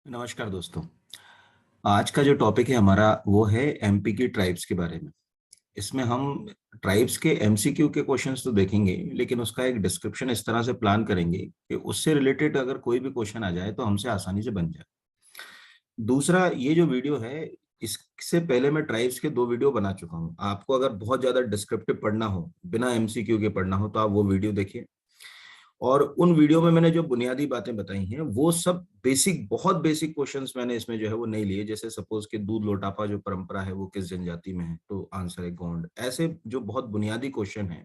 नमस्कार दोस्तों। आज का जो टॉपिक है हमारा वो है एमपी की ट्राइब्स के बारे में। इसमें हम ट्राइब्स के एमसीक्यू के क्वेश्चंस तो देखेंगे, लेकिन उसका एक डिस्क्रिप्शन इस तरह से प्लान करेंगे कि उससे रिलेटेड अगर कोई भी क्वेश्चन आ जाए तो हमसे आसानी से बन जाए। दूसरा, ये जो वीडियो है, इससे पहले मैं ट्राइब्स के 2 वीडियो बना चुका हूँ। आपको अगर बहुत ज्यादा डिस्क्रिप्टिव पढ़ना हो, बिना एमसीक्यू के पढ़ना हो, तो आप वो वीडियो देखिए। और उन वीडियो में मैंने जो बुनियादी बातें बताई हैं वो सब बेसिक, बहुत बेसिक क्वेश्चंस मैंने इसमें जो है वो नहीं लिए। जैसे सपोज कि दूध लोटापा जो परंपरा है वो किस जनजाति में है, तो आंसर है गोंड। ऐसे जो बहुत बुनियादी क्वेश्चन है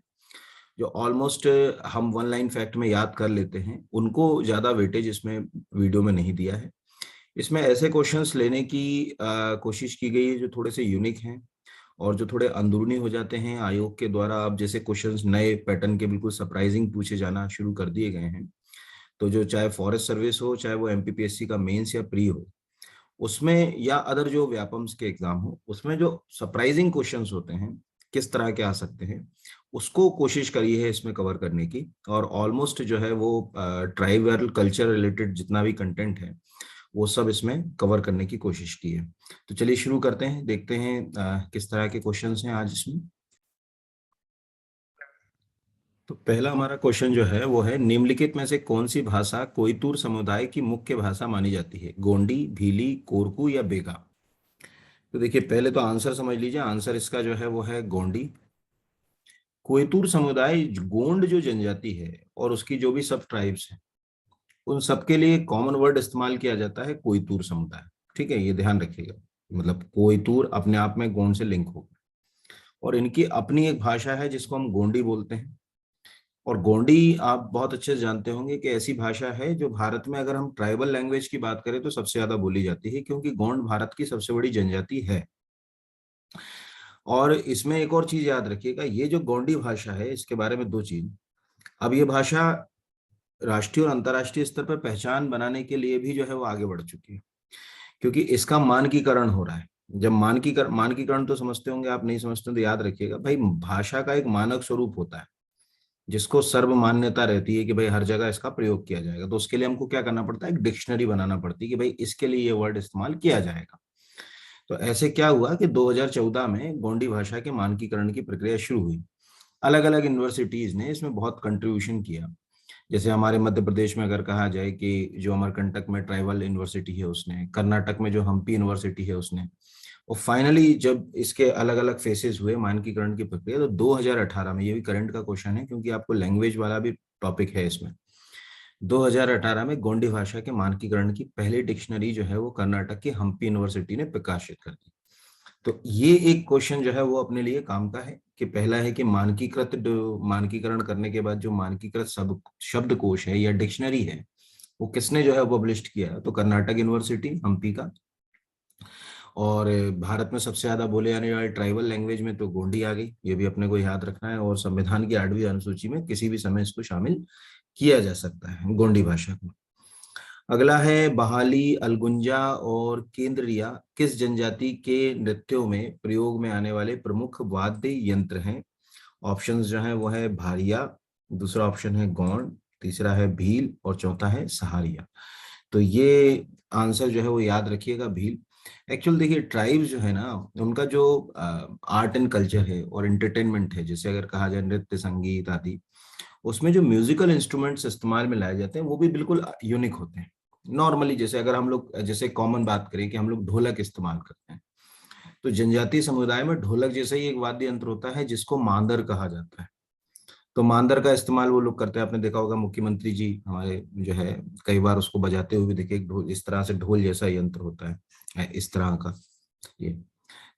जो ऑलमोस्ट हम वन लाइन फैक्ट में याद कर लेते हैं, उनको ज्यादा वेटेज इसमें वीडियो में नहीं दिया है। इसमें ऐसे क्वेश्चंस लेने की कोशिश की गई है जो थोड़े से यूनिक हैं और जो थोड़े अंदरूनी हो जाते हैं। आयोग के द्वारा अब जैसे क्वेश्चंस नए पैटर्न के बिल्कुल सरप्राइजिंग पूछे जाना शुरू कर दिए गए हैं। तो जो चाहे फॉरेस्ट सर्विस हो, चाहे वो एमपीपीएससी का मेंस या प्री हो, उसमें या अदर जो व्यापम्स के एग्जाम हो, उसमें जो सरप्राइजिंग क्वेश्चंस होते हैं किस तरह के आ सकते हैं, उसको कोशिश करी है इसमें कवर करने की। और ऑलमोस्ट जो है वो ट्राइबल कल्चर रिलेटेड जितना भी कंटेंट है वो सब इसमें कवर करने की कोशिश की है। तो चलिए शुरू करते हैं, देखते हैं किस तरह के क्वेश्चंस हैं आज इसमें। तो पहला हमारा क्वेश्चन जो है वो है, निम्नलिखित में से कौन सी भाषा कोइतूर समुदाय की मुख्य भाषा मानी जाती है? गोंडी, भीली, कोरकू या बेगा? तो देखिए, पहले तो आंसर समझ लीजिए। आंसर इसका जो है वो है गोंडी। कोइतूर समुदाय गोंड जो जनजाति है और उसकी जो भी सब ट्राइब्स हैं, उन सबके लिए कॉमन वर्ड इस्तेमाल किया जाता है कोइतूर समुदाय। ठीक है, ये ध्यान रखिएगा। मतलब कोइतूर अपने आप में गोंड से लिंक होगा और इनकी अपनी एक भाषा है जिसको हम गोंडी बोलते हैं। और गोंडी आप बहुत अच्छे से जानते होंगे कि ऐसी भाषा है जो भारत में, अगर हम ट्राइबल लैंग्वेज की बात करें, तो सबसे ज्यादा बोली जाती है, क्योंकि गोंड भारत की सबसे बड़ी जनजाति है। और इसमें एक और चीज याद रखिएगा, ये जो गोंडी भाषा है इसके बारे में दो चीज। अब ये भाषा राष्ट्रीय और अंतर्राष्ट्रीय स्तर पर पहचान बनाने के लिए भी जो है वो आगे बढ़ चुकी है, क्योंकि इसका मानकीकरण हो रहा है। जब मानकीकरण तो समझते होंगे आप, नहीं समझते तो याद रखिएगा भाई, भाषा का एक मानक स्वरूप होता है जिसको सर्व मान्यता रहती है कि भाई हर जगह इसका प्रयोग किया जाएगा। तो उसके लिए हमको क्या करना पड़ता है, एक डिक्शनरी बनाना पड़ती है कि भाई इसके लिए ये वर्ड इस्तेमाल किया जाएगा। तो ऐसे क्या हुआ कि 2014 में गोंडी भाषा के मानकीकरण की प्रक्रिया शुरू हुई। अलग अलग यूनिवर्सिटीज ने इसमें बहुत कंट्रीब्यूशन किया। जैसे हमारे मध्य प्रदेश में अगर कहा जाए कि जो अमरकंटक में ट्राइबल यूनिवर्सिटी है उसने, कर्नाटक में जो हम्पी यूनिवर्सिटी है उसने, और फाइनली जब इसके अलग अलग फेसेस हुए मानकीकरण की प्रक्रिया, तो 2018 में, ये भी करंट का क्वेश्चन है क्योंकि आपको लैंग्वेज वाला भी टॉपिक है इसमें, 2018 में गोंडी भाषा के मानकीकरण की पहली डिक्शनरी जो है वो कर्नाटक की हम्पी यूनिवर्सिटी ने प्रकाशित कर दी। तो ये एक क्वेश्चन जो है वो अपने लिए काम का है कि पहला है कि मानकीकरण करने के बाद जो मानकीकृत शब्दकोश है या डिक्शनरी है वो किसने जो है पब्लिश किया, तो कर्नाटक यूनिवर्सिटी हम्पी का। और भारत में सबसे ज्यादा बोले जाने वाले ट्राइबल लैंग्वेज में तो गोंडी आ गई, ये भी अपने को याद रखना है। और संविधान की 8वीं अनुसूची में किसी भी समय इसको शामिल किया जा सकता है, गोंडी भाषा को। अगला है, बहाली, अलगुंजा और केंद्रिया किस जनजाति के नृत्यों में प्रयोग में आने वाले प्रमुख वाद्य यंत्र हैं? ऑप्शंस जो है वो है भारिया, दूसरा ऑप्शन है गौंड, तीसरा है भील और चौथा है सहारिया। तो ये आंसर जो है वो याद रखिएगा, भील। एक्चुअल देखिए, ट्राइब्स जो है ना, उनका जो आर्ट एंड कल्चर है और एंटरटेनमेंट है, जैसे अगर कहा जाए नृत्य संगीत आदि, उसमें जो म्यूजिकल इंस्ट्रूमेंट्स इस्तेमाल में लाए जाते हैं वो भी बिल्कुल यूनिक होते हैं। नॉर्मली जैसे अगर हम लोग जैसे कॉमन बात करें कि हम लोग ढोलक इस्तेमाल करते हैं, तो जनजातीय समुदाय में ढोलक जैसा ही एक वाद्य यंत्र होता है जिसको मांदर कहा जाता है। तो मांदर का इस्तेमाल वो लोग करते हैं। आपने देखा होगा मुख्यमंत्री जी हमारे जो है कई बार उसको बजाते हुए भी देखे। एक ढोल, इस तरह से ढोल जैसा यंत्र होता है इस तरह का ये।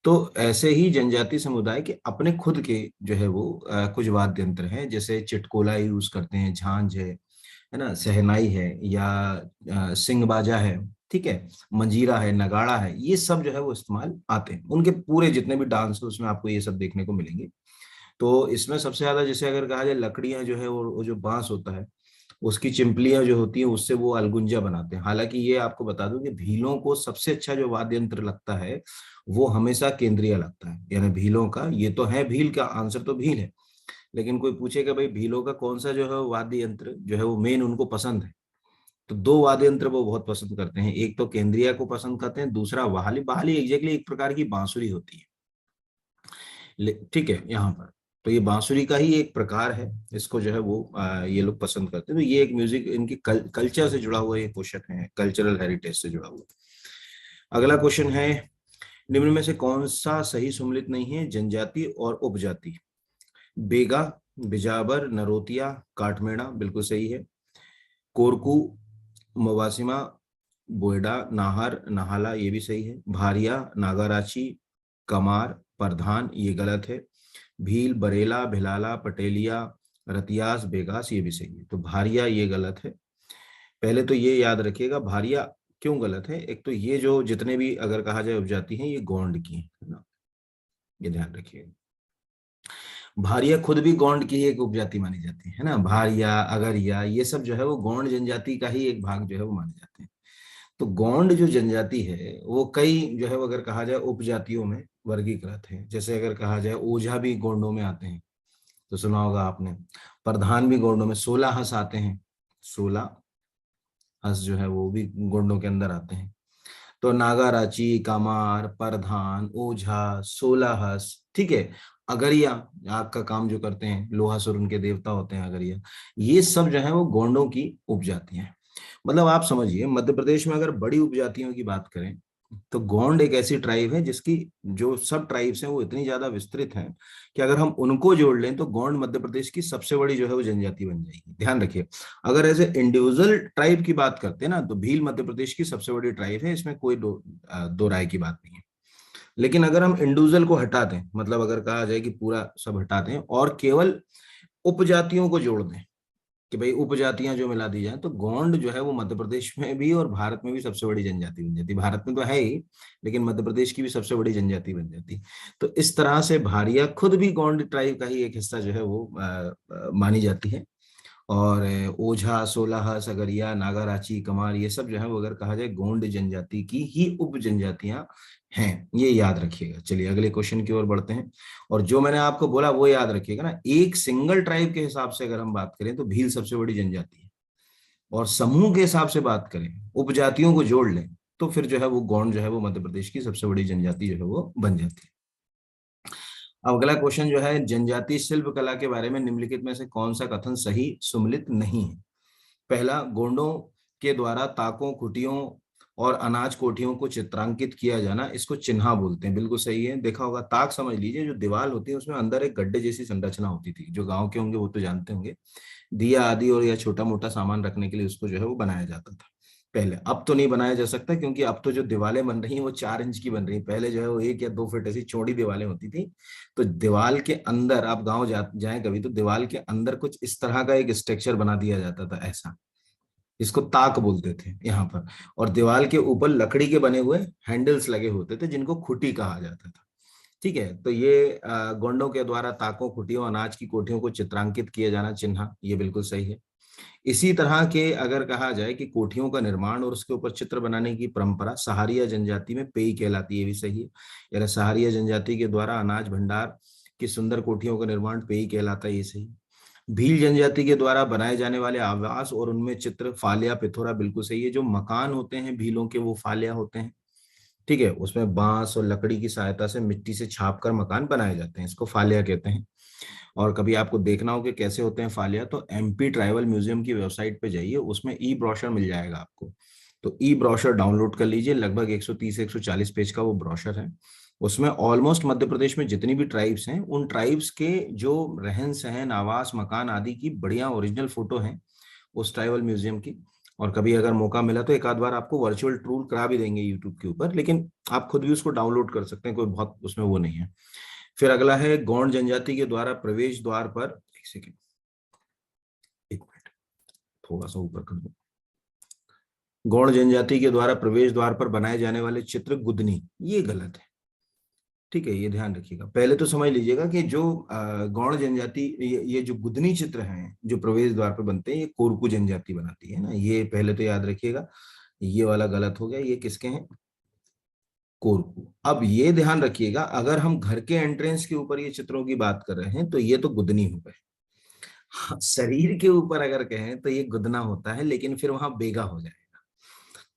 तो ऐसे ही जनजाति समुदाय के अपने खुद के जो है वो कुछ वाद्य यंत्र हैं, जैसे चिटकोला यूज करते हैं, झांझ है ना, सहनाई है, या सिंग बाजा है, ठीक है, मंजीरा है, नगाड़ा है, ये सब जो है वो इस्तेमाल आते हैं। उनके पूरे जितने भी डांस है उसमें आपको ये सब देखने को मिलेंगे। तो इसमें सबसे ज्यादा जैसे अगर कहा जाए लकड़ियां जो है वो जो बांस होता है उसकी चिंपलियां जो होती है उससे वो अलगुंजा बनाते हैं। हालांकि ये आपको बता दूं कि भीलों को सबसे अच्छा जो वाद्य यंत्र लगता है वो हमेशा केंद्रीय लगता है, यानी भीलों का, ये तो है भील का आंसर तो भील है, लेकिन कोई पूछेगा भाई भीलों का कौन सा जो है वाद्य यंत्र जो है वो मेन उनको पसंद है, तो दो वाद्य यंत्र वो बहुत पसंद करते हैं, एक तो केंद्रिया को पसंद करते हैं, दूसरा वाहली। वाहली एग्जैक्टली एक प्रकार की बांसुरी होती है, ठीक है यहाँ पर। तो ये बांसुरी का ही एक प्रकार है, इसको जो है वो ये लोग पसंद करते हैं। तो ये एक म्यूजिक इनकी कल्चर से जुड़ा हुआ ये क्वेश्चन है, कल्चरल हेरिटेज से जुड़ा हुआ। अगला क्वेश्चन है, निम्न में से कौन सा सही सुमेलित नहीं है? जनजाति और उपजाति। बेगा, बिजावर, नरोतिया, काटमेड़ा बिल्कुल सही है। कोरकू, मवासिमा, बोएडा, नाहर, नहाला ये भी सही है। भारिया, नागाराची, कमार, प्रधान ये गलत है। भील, बरेला, भिलाला, पटेलिया, रतियास, बेगास ये भी सही है। तो भारिया ये गलत है। पहले तो ये याद रखिएगा भारिया क्यों गलत है। एक तो ये जो जितने भी अगर कहा जाए उपजाति हैं ये गोंड की है ना, ये ध्यान रखिएगा। भारिया खुद भी गोंड की ही एक उपजाति मानी जाती है ना, भारिया, अगरिया ये सब जो है वो गोंड जनजाति का ही एक भाग जो है वो माने जाते हैं। तो गोंड जो जनजाति है वो कई जो है अगर कहा जाए उपजातियों में वर्गीकृत है। जैसे अगर कहा जाए ओझा भी गोंडों में आते हैं, तो सुना होगा आपने। प्रधान भी गोंडों में, 16 हंस आते हैं, 16 हंस जो है वो भी गोंडों के अंदर आते हैं। तो नागाराची, कामार, प्रधान, ओझा, 16 हंस, ठीक है। अगरिया आग का काम जो करते हैं, लोहासुर उनके देवता होते हैं अगरिया, ये सब जो है वो गोंडों की उपजातियां हैं। मतलब आप समझिए मध्य प्रदेश में अगर बड़ी उपजातियों की बात करें तो गोंड एक ऐसी ट्राइब है जिसकी जो सब ट्राइब्स हैं वो इतनी ज्यादा विस्तृत हैं कि अगर हम उनको जोड़ लें तो गोंड मध्य प्रदेश की सबसे बड़ी जो है वो जनजाति बन जाएगी। ध्यान रखिए, अगर ऐसे इंडिविजुअल ट्राइब की बात करते हैं ना तो भील मध्य प्रदेश की सबसे बड़ी ट्राइब है, इसमें कोई दो राय की बात नहीं है। लेकिन अगर हम इंडिविजुअल को हटा दें, मतलब अगर कहा जाए कि पूरा सब हटा दें और केवल उपजातियों को जोड़ दें कि भाई उपजातियां जो मिला दी जाए, तो गोंड जो है वो मध्य प्रदेश में भी और भारत में भी सबसे बड़ी जनजाति बन जाती। भारत में तो है ही, लेकिन मध्य प्रदेश की भी सबसे बड़ी जनजाति बन जाती। तो इस तरह से भारिया खुद भी गोंड ट्राइब का ही एक हिस्सा जो है वो मानी जाती है। और ओझा, सोलाह, सगरिया, नागाराची, कमार ये सब जो है वो अगर कहा जाए गोंड जनजाति की ही उप जनजातियां हैं, ये याद रखिएगा। चलिए अगले क्वेश्चन की ओर बढ़ते हैं। और जो मैंने आपको बोला वो याद रखिएगा ना, एक सिंगल ट्राइब के हिसाब से अगर हम बात करें तो भील सबसे बड़ी जनजाति है, और समूह के हिसाब से बात करें, उपजातियों को जोड़ लें, तो फिर जो है वो गोंड जो है वो मध्य प्रदेश की सबसे बड़ी जनजाति जो है वो बन जाती है। अब अगला क्वेश्चन जो है, जनजातीय शिल्प कला के बारे में निम्नलिखित में से कौन सा कथन सही सुमेलित नहीं है? पहला, गोंडों के द्वारा ताकों, खुटियों और अनाज कोठियों को चित्रांकित किया जाना, इसको चिन्हा बोलते हैं, बिल्कुल सही है। देखा होगा ताक, समझ लीजिए जो दीवार होती है उसमें अंदर एक गड्ढे जैसी संरचना होती थी, जो गांव के होंगे वो तो जानते होंगे, दिया आदि और या छोटा मोटा सामान रखने के लिए उसको जो है वो बनाया जाता था पहले। अब तो नहीं बनाया जा सकता क्योंकि अब तो जो दीवारें बन रही हैं वो 4 इंच की बन रही है, पहले जो है वो 1 या 2 फीट ऐसी चौड़ी दीवारें होती थी। तो दीवार के अंदर आप गाँव जाए कभी तो दीवार के अंदर कुछ इस तरह का एक स्ट्रक्चर बना दिया जाता था ऐसा, इसको ताक बोलते थे यहाँ पर। और दीवार के ऊपर लकड़ी के बने हुए हैंडल्स लगे होते थे जिनको खुटी कहा जाता था, ठीक है। तो ये गोंडों के द्वारा ताकों, खुटियों, अनाज की कोठियों को चित्रांकित किया जाना, चिन्हा, ये बिल्कुल सही है। इसी तरह के अगर कहा जाए कि कोठियों का निर्माण और उसके ऊपर चित्र बनाने की परंपरा सहारिया जनजाति में पेई कहलाती है, ये भी सही है। यानी सहारिया जनजाति के द्वारा अनाज भंडार की सुंदर कोठियों का निर्माण पेई कहलाता है, ये सही। भील जनजाति के द्वारा बनाए जाने वाले आवास और उनमें चित्र फालिया, पिथोरा बिल्कुल सही है। जो मकान होते हैं भीलों के वो फालिया होते हैं, ठीक है। उसमें बांस और लकड़ी की सहायता से मिट्टी से छाप कर मकान बनाए जाते हैं, इसको फालिया कहते हैं। और कभी आपको देखना हो कि कैसे होते हैं फालिया, तो एमपी ट्राइबल म्यूजियम की वेबसाइट पे जाइए, उसमें ई ब्रोशर मिल जाएगा आपको। तो ई ब्रोशर डाउनलोड कर लीजिए, लगभग 130-140 पेज का वो ब्रोशर है। उसमें ऑलमोस्ट मध्य प्रदेश में जितनी भी ट्राइब्स हैं उन ट्राइब्स के जो रहन सहन, आवास, मकान आदि की बढ़िया ओरिजिनल फोटो है उस ट्राइबल म्यूजियम की। और कभी अगर मौका मिला तो एक आध बार आपको वर्चुअल टूर करा भी देंगे यूट्यूब के ऊपर, लेकिन आप खुद भी उसको डाउनलोड कर सकते हैं, कोई बहुत उसमें वो नहीं है। फिर अगला है, गौंड जनजाति के द्वारा प्रवेश द्वार पर, एक सेकेंड, एक मिनट, थोड़ा सा ऊपर कर दो। गौड़ जनजाति के द्वारा प्रवेश द्वार पर बनाए जाने वाले चित्र गुदनी, ये गलत है, ठीक है, ये ध्यान रखिएगा। पहले तो समझ लीजिएगा कि जो गौड़ जनजाति, ये जो गुदनी चित्र हैं जो प्रवेश द्वार पर बनते हैं, ये कोरकू जनजाति बनाती है ना, ये पहले तो याद रखिएगा। ये वाला गलत हो गया, ये किसके हैं? कोरकू। अब ये ध्यान रखिएगा, अगर हम घर के एंट्रेंस के ऊपर ये चित्रों की बात कर रहे हैं तो ये तो गुदनी हो गए। हाँ, शरीर के ऊपर अगर कहें तो ये गुदना होता है, लेकिन फिर वहां बेगा हो जाएगा।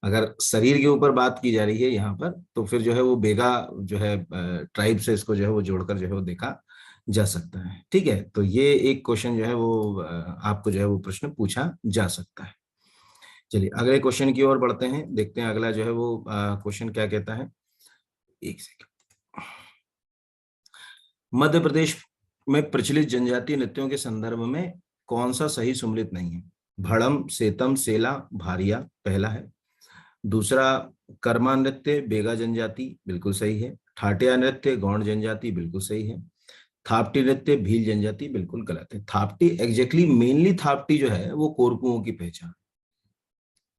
अगर शरीर के ऊपर बात की जा रही है यहाँ पर, तो फिर जो है वो बेगा जो है ट्राइब से इसको जो है वो जोड़कर जो है वो देखा जा सकता है। ठीक है, तो ये एक क्वेश्चन जो है वो आपको जो है वो प्रश्न पूछा जा सकता है। चलिए अगले क्वेश्चन की ओर बढ़ते हैं, देखते हैं अगला जो है वो क्वेश्चन क्या कहता है। एक सेकंड। मध्य प्रदेश में प्रचलित जनजातीय नृत्यों के संदर्भ में कौन सा सही सुमेलित नहीं है? भड़म, सेतम, सेला, भारिया पहला है। दूसरा, कर्मा नृत्य बेगा जनजाति बिल्कुल सही है। ठाटिया नृत्य गौंड जनजाति बिल्कुल सही है। थापटी नृत्य भील जनजाति बिल्कुल गलत है। थापटी एग्जैक्टली मेनली थापटी जो है वो कोरकुओं की पहचान।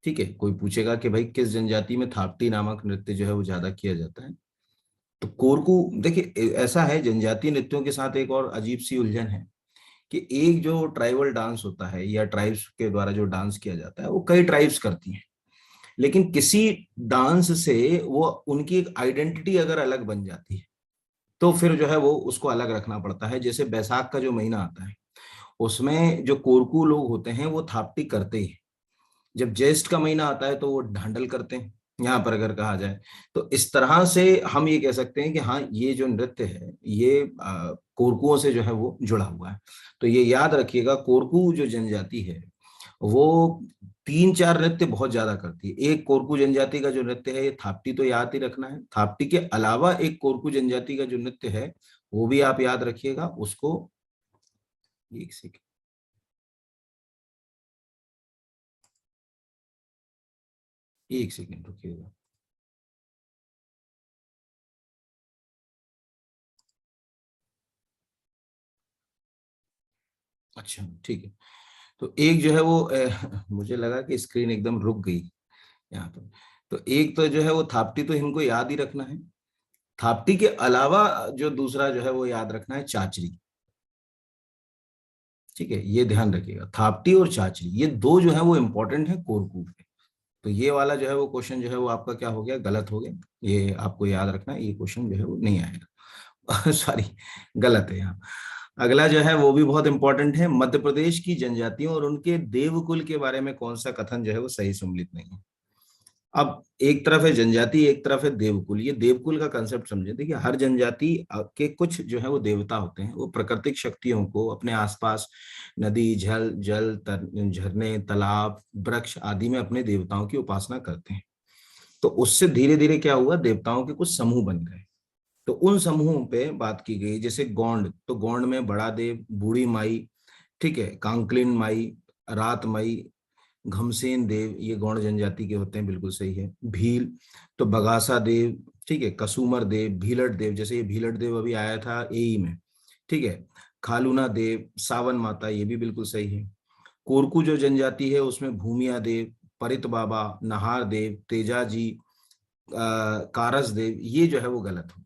ठीक है, कोई पूछेगा कि भाई किस जनजाति में थापटी नामक नृत्य जो है वो ज्यादा किया जाता है, तो कोरकू, देखिए ऐसा है जनजातीय नृत्यों के साथ एक और अजीब सी उलझन है कि एक जो ट्राइबल डांस होता है या ट्राइब्स के द्वारा जो डांस किया जाता है वो कई ट्राइब्स करती हैं, लेकिन किसी डांस से वो उनकी एक आइडेंटिटी अगर अलग बन जाती है तो फिर जो है वो उसको अलग रखना पड़ता है। जैसे बैसाख का जो महीना आता है उसमें जो कोरकू लोग होते हैं वो थापटी करते ही, जब ज्येष्ठ का महीना आता है तो वो ढांडल करते हैं, यहाँ पर अगर कहा जाए तो इस तरह से हम ये कह सकते हैं कि हाँ ये जो नृत्य है ये कोरकुओं से जो है वो जुड़ा हुआ है। तो ये याद रखिएगा, कोरकू जो जनजाति है वो तीन चार नृत्य बहुत ज्यादा करती है। एक कोरकू जनजाति का जो नृत्य है ये थापटी तो याद ही रखना है, थापटी के अलावा एक कोरकू जनजाति का जो नृत्य है वो भी आप याद रखिएगा उसको। एक सेकेंड। एक सेकेंड रुकिएगा। अच्छा ठीक है, तो एक जो है वो मुझे लगा कि स्क्रीन एकदम रुक गई यहाँ पर। तो एक तो जो है वो थापटी तो इनको याद ही रखना है। थापटी के अलावा जो दूसरा जो है वो याद रखना है चाचरी। ठीक है, ये ध्यान रखिएगा, थापटी और चाचरी ये दो जो है वो इंपॉर्टेंट है कोरकू पे। तो ये वाला जो है वो क्वेश्चन जो है वो आपका क्या हो गया, गलत हो गया। ये आपको याद रखना है, ये क्वेश्चन जो है वो नहीं आएगा। सॉरी, गलत है यहाँ। अगला जो है वो भी बहुत इंपॉर्टेंट है, मध्य प्रदेश की जनजातियों और उनके देवकुल के बारे में कौन सा कथन जो है वो सही सम्मिलित नहीं है? अब एक तरफ है जनजाति, एक तरफ है देवकुल। ये देवकुल का कंसेप्ट समझे, देखिए हर जनजाति के कुछ जो है वो देवता होते हैं, वो प्राकृतिक शक्तियों को अपने आसपास नदी, जल जल झरने, तालाब, वृक्ष आदि में अपने देवताओं की उपासना करते हैं। तो उससे धीरे धीरे क्या हुआ, देवताओं के कुछ समूह बन गए। तो उन समूहों पे बात की गई, जैसे गोंड, तो गोंड में बड़ा देव, बूढ़ी माई, ठीक है, कांकलिन माई, रात माई, घमसेन देव, ये गौड़ जनजाति के होते हैं, बिल्कुल सही है। भील तो बगासा देव, ठीक है, कसुमर देव, भीलट देव, जैसे ये भीलट देव अभी आया था एई में, ठीक है। खालूना देव, सावन माता, ये भी बिल्कुल सही है। कोरकू जो जनजाति है उसमें भूमिया देव, परित बाबा, नहार देव, तेजाजी, कारस देव, ये जो है वो गलत हो गया।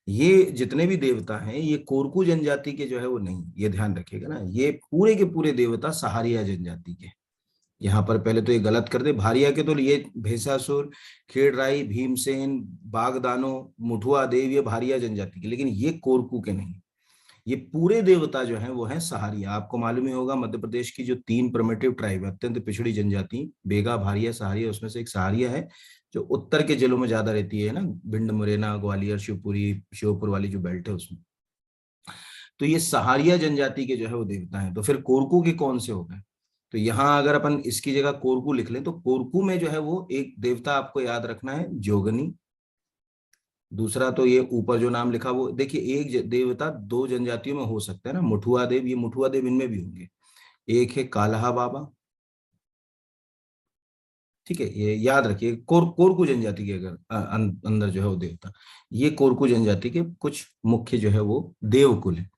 ये जितने भी देवता हैं ये कोरकू जनजाति के जो है वो नहीं, ये ध्यान रखिएगा ना, ये पूरे के पूरे देवता सहारिया जनजाति के। यहाँ पर पहले तो ये गलत कर दे, भारिया के तो ये भेसासुर, खेड़राई, भीमसेन, बागदानो, मुठुआ देव, ये भारिया जनजाति के, लेकिन ये कोरकू के नहीं। ये पूरे देवता जो हैं वो हैं सहारिया। आपको मालूम ही होगा मध्य प्रदेश की जो तीन प्रिमिटिव ट्राइब है, अत्यंत पिछड़ी जनजाति, बेगा, भारिया, सहारिया, उसमें से एक सहारिया है जो उत्तर के जिलों में ज्यादा रहती है ना, भिंड, मुरैना, ग्वालियर, शिवपुरी, श्योपुर वाली जो बेल्ट है उसमें। तो ये सहारिया जनजाति के जो है वो देवता हैं। तो फिर कोरकू के कौन से हो गए? तो यहाँ अगर अपन इसकी जगह कोरकू लिख लें तो कोरकू में जो है वो एक देवता आपको याद रखना है, जोगनी। दूसरा तो ये ऊपर जो नाम लिखा वो देखिए, एक देवता दो जनजातियों में हो सकता है ना, मुठुआ देव, ये मुठुआ देव इनमें भी होंगे। एक है काल्हा बाबा, ठीक है, ये याद रखिए। कोरकू जनजाति के अगर अंदर जो है वो देवता, ये कोरकू जनजाति के कुछ मुख्य जो है वो देवकुल है,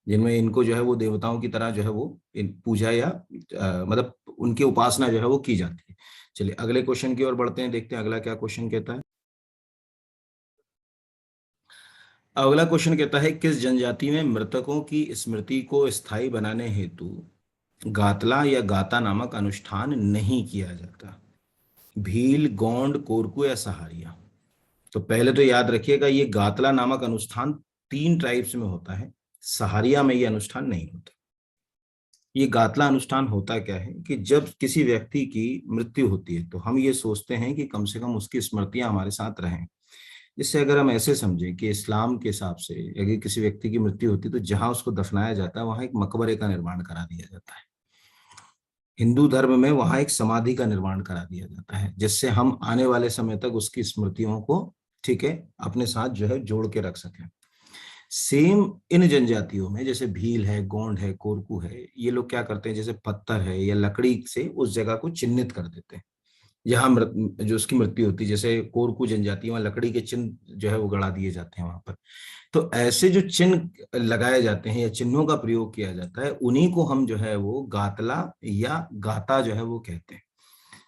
जिनमें इनको जो है वो देवताओं की तरह जो है वो पूजा या मतलब उनकी उपासना जो है वो की जाती है। चलिए अगले क्वेश्चन की ओर बढ़ते हैं, देखते हैं अगला क्या क्वेश्चन कहता है। अगला क्वेश्चन कहता है, किस जनजाति में मृतकों की स्मृति को स्थायी बनाने हेतु गातला या गाता नामक अनुष्ठान नहीं किया जाता? भील, गोंड, कोरकू या सहारिया? तो पहले तो याद रखिएगा, ये गातला नामक अनुष्ठान तीन ट्राइब्स में होता है, सहारिया में ये अनुष्ठान नहीं होता। ये गातला अनुष्ठान होता क्या है कि जब किसी व्यक्ति की मृत्यु होती है तो हम ये सोचते हैं कि कम से कम उसकी स्मृतियां हमारे साथ रहें। जिससे अगर हम ऐसे समझें कि इस्लाम के हिसाब से अगर किसी व्यक्ति की मृत्यु होती है तो जहां उसको दफनाया जाता है वहां एक मकबरे का निर्माण करा दिया जाता है। हिंदू धर्म में वहां एक समाधि का निर्माण करा दिया जाता है, जिससे हम आने वाले समय तक उसकी स्मृतियों को, ठीक है, अपने साथ जो है जोड़ के रख सकें। सेम इन जनजातियों में जैसे भील है, गोंड है, कोरकू है, ये लोग क्या करते हैं, जैसे पत्थर है या लकड़ी से उस जगह को चिन्हित कर देते हैं जहां जो उसकी मृत्यु होती है। जैसे कोरकू जनजाति में लकड़ी के चिन्ह जो है वो गड़ा दिए जाते हैं वहां पर। तो ऐसे जो चिन्ह लगाए जाते हैं या चिन्हों का प्रयोग किया जाता है, उन्हीं को हम जो है वो गातला या गाता जो है वो कहते हैं।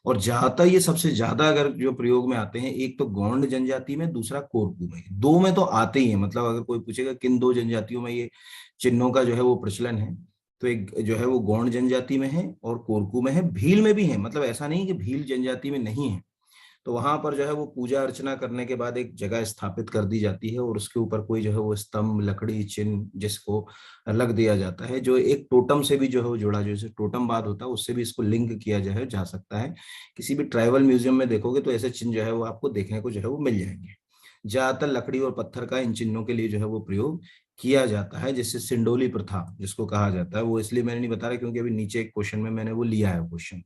और ज्यादातर ये सबसे ज्यादा अगर जो प्रयोग में आते हैं, एक तो गोंड जनजाति में, दूसरा कोरकू में, दो में तो आते ही है। मतलब अगर कोई पूछेगा किन दो जनजातियों में ये चिन्हों का जो है वो प्रचलन है, तो एक जो है वो गोंड जनजाति में है और कोरकू में है। भील में भी है, मतलब ऐसा नहीं कि भील जनजाति में नहीं है। तो वहां पर जो है वो पूजा अर्चना करने के बाद एक जगह स्थापित कर दी जाती है और उसके ऊपर कोई जो है वो स्तंभ, लकड़ी, चिन्ह जिसको लग दिया जाता है, जो एक टोटम से भी जो है वो जुड़ा, जैसे टोटम बाद होता है उससे भी इसको लिंक किया जाए जा सकता है। किसी भी ट्राइबल म्यूजियम में देखोगे तो ऐसे चिन्ह जो है वो आपको देखने को जो है वो मिल जाएंगे। ज्यादातर लकड़ी और पत्थर का इन चिन्हों के लिए जो है वो प्रयोग किया जाता है, जिससे सिंडोली प्रथा जिसको कहा जाता है। वो इसलिए मैंने नहीं बता रहा क्योंकि अभी नीचे एक क्वेश्चन में मैंने वो लिया है क्वेश्चन।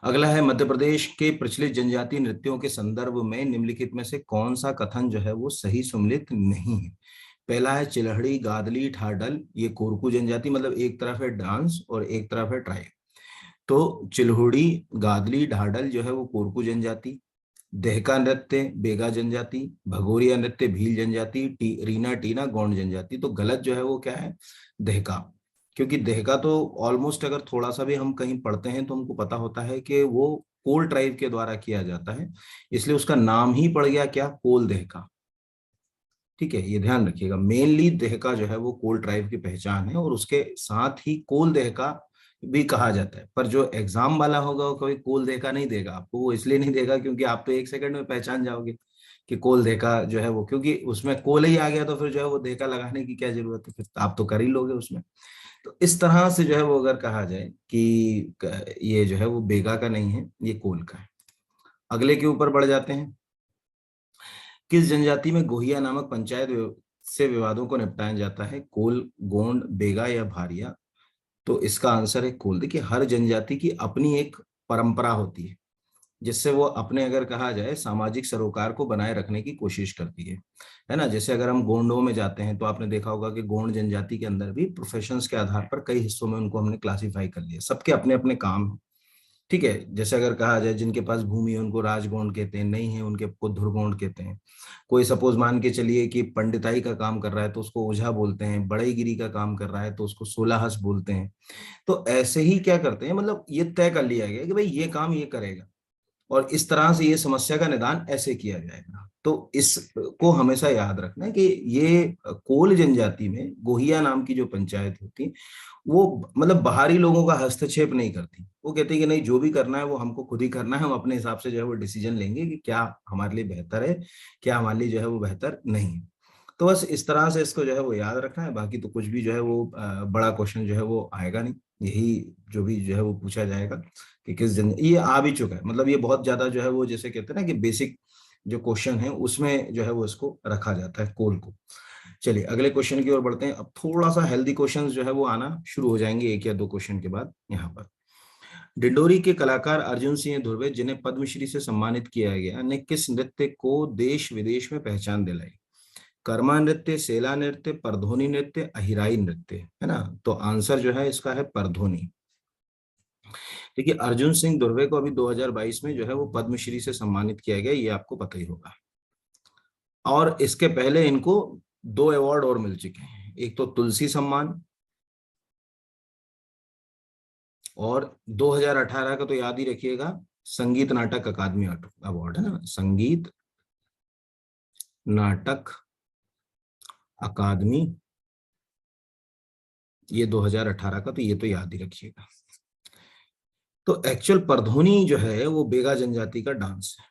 अगला है, मध्य प्रदेश के प्रचलित जनजातीय नृत्यों के संदर्भ में निम्नलिखित में से कौन सा कथन जो है वो सही सुमेलित नहीं है। पहला है चिलहड़ी, गादली, ठाडल, ये कोरकू जनजाति, मतलब एक तरफ है डांस और एक तरफ है ट्राइब। तो चिल्हुड़ी, गादली, ढाडल जो है वो कोरकू जनजाति, देहका नृत्य बेगा जनजाति, भगोरिया नृत्य भील जनजाति, रीना टीना गोंड जनजाति। तो गलत जो है वो क्या है, देहका। क्योंकि देहका तो ऑलमोस्ट अगर थोड़ा सा भी हम कहीं पढ़ते हैं तो हमको पता होता है कि वो कोल ट्राइब के द्वारा किया जाता है, इसलिए उसका नाम ही पड़ गया क्या, कोल देहका। ठीक है, ये ध्यान रखिएगा। मेनली देहका जो है वो कोल ट्राइब की पहचान है और उसके साथ ही कोल देहका भी कहा जाता है। पर जो एग्जाम वाला होगा वो कभी कोल देहका नहीं देगा आपको। वो इसलिए नहीं देगा क्योंकि आप तो एक सेकंड में पहचान जाओगे कि कोल देहका जो है वो, क्योंकि उसमें कोल ही आ गया तो फिर जो है वो देहका लगाने की क्या जरूरत है, फिर आप तो कर ही लोगे उसमें। तो इस तरह से जो है वो अगर कहा जाए कि ये जो है वो बेगा का नहीं है, ये कोल का है। अगले के ऊपर बढ़ जाते हैं। किस जनजाति में गोहिया नामक पंचायत से विवादों को निपटाया जाता है, कोल, गोंड, बेगा या भारिया। तो इसका आंसर है कोल। देखिए, हर जनजाति की अपनी एक परंपरा होती है जिससे वो अपने, अगर कहा जाए, सामाजिक सरोकार को बनाए रखने की कोशिश करती है ना। जैसे अगर हम गोंडों में जाते हैं तो आपने देखा होगा कि गोंड जनजाति के अंदर भी प्रोफेशंस के आधार पर कई हिस्सों में उनको हमने क्लासिफाई कर लिया। सबके अपने अपने काम हैं, ठीक है। जैसे अगर कहा जाए जिनके पास भूमि है उनको राजगोंड कहते हैं, नहीं है उनके को धुरगोंड कहते हैं। कोई सपोज मान के चलिए कि पंडिताई का काम कर रहा है तो उसको ओझा बोलते हैं, बड़ईगिरी का काम कर रहा है तो उसको सोलाहस बोलते हैं। तो ऐसे ही क्या करते हैं, मतलब ये तय कर लिया गया कि भाई ये काम ये करेगा और इस तरह से ये समस्या का निदान ऐसे किया जाएगा। तो इसको हमेशा याद रखना है कि ये कोल जनजाति में गोहिया नाम की जो पंचायत होती, वो मतलब बाहरी लोगों का हस्तक्षेप नहीं करती। वो कहते हैं कि नहीं, जो भी करना है वो हमको खुद ही करना है, हम अपने हिसाब से जो है वो डिसीजन लेंगे कि क्या हमारे लिए बेहतर है, क्या हमारे लिए जो है वो बेहतर नहीं है। तो बस इस तरह से इसको जो है वो याद रखना है। बाकी तो कुछ भी जो है वो बड़ा क्वेश्चन जो है वो आएगा नहीं। यही जो भी जो है वो पूछा जाएगा कि किस जन, ये आ भी चुका है। मतलब ये बहुत ज्यादा जो है वो, जैसे कहते हैं ना कि बेसिक जो क्वेश्चन है उसमें जो है वो इसको रखा जाता है, कोल को। चलिए अगले क्वेश्चन की ओर बढ़ते हैं। अब थोड़ा सा हेल्दी क्वेश्चंस जो है वो आना शुरू हो जाएंगे एक या दो क्वेश्चन के बाद। यहाँ पर डिंडोरी के कलाकार अर्जुन सिंह धुर्वे, जिन्हें पद्मश्री से सम्मानित किया गया, ने किस नृत्य को देश विदेश में पहचान दिलाई। कर्मा नृत्य, सेला नृत्य, परधोनी नृत्य, अहिराई नृत्य, है ना। तो आंसर जो है इसका है परधोनी। देखिए, अर्जुन सिंह धुर्वे को अभी 2022 में जो है वो पद्मश्री से सम्मानित किया गया, ये आपको पता ही होगा। और इसके पहले इनको दो अवार्ड और मिल चुके हैं, एक तो तुलसी सम्मान, और 2018 का तो याद ही रखिएगा, संगीत नाटक अकादमी अवार्ड, है ना, संगीत नाटक अकादमी, ये 2018 का, तो ये तो याद ही रखिएगा। तो एक्चुअल परधोनी जो है वो बेगा जनजाति का डांस है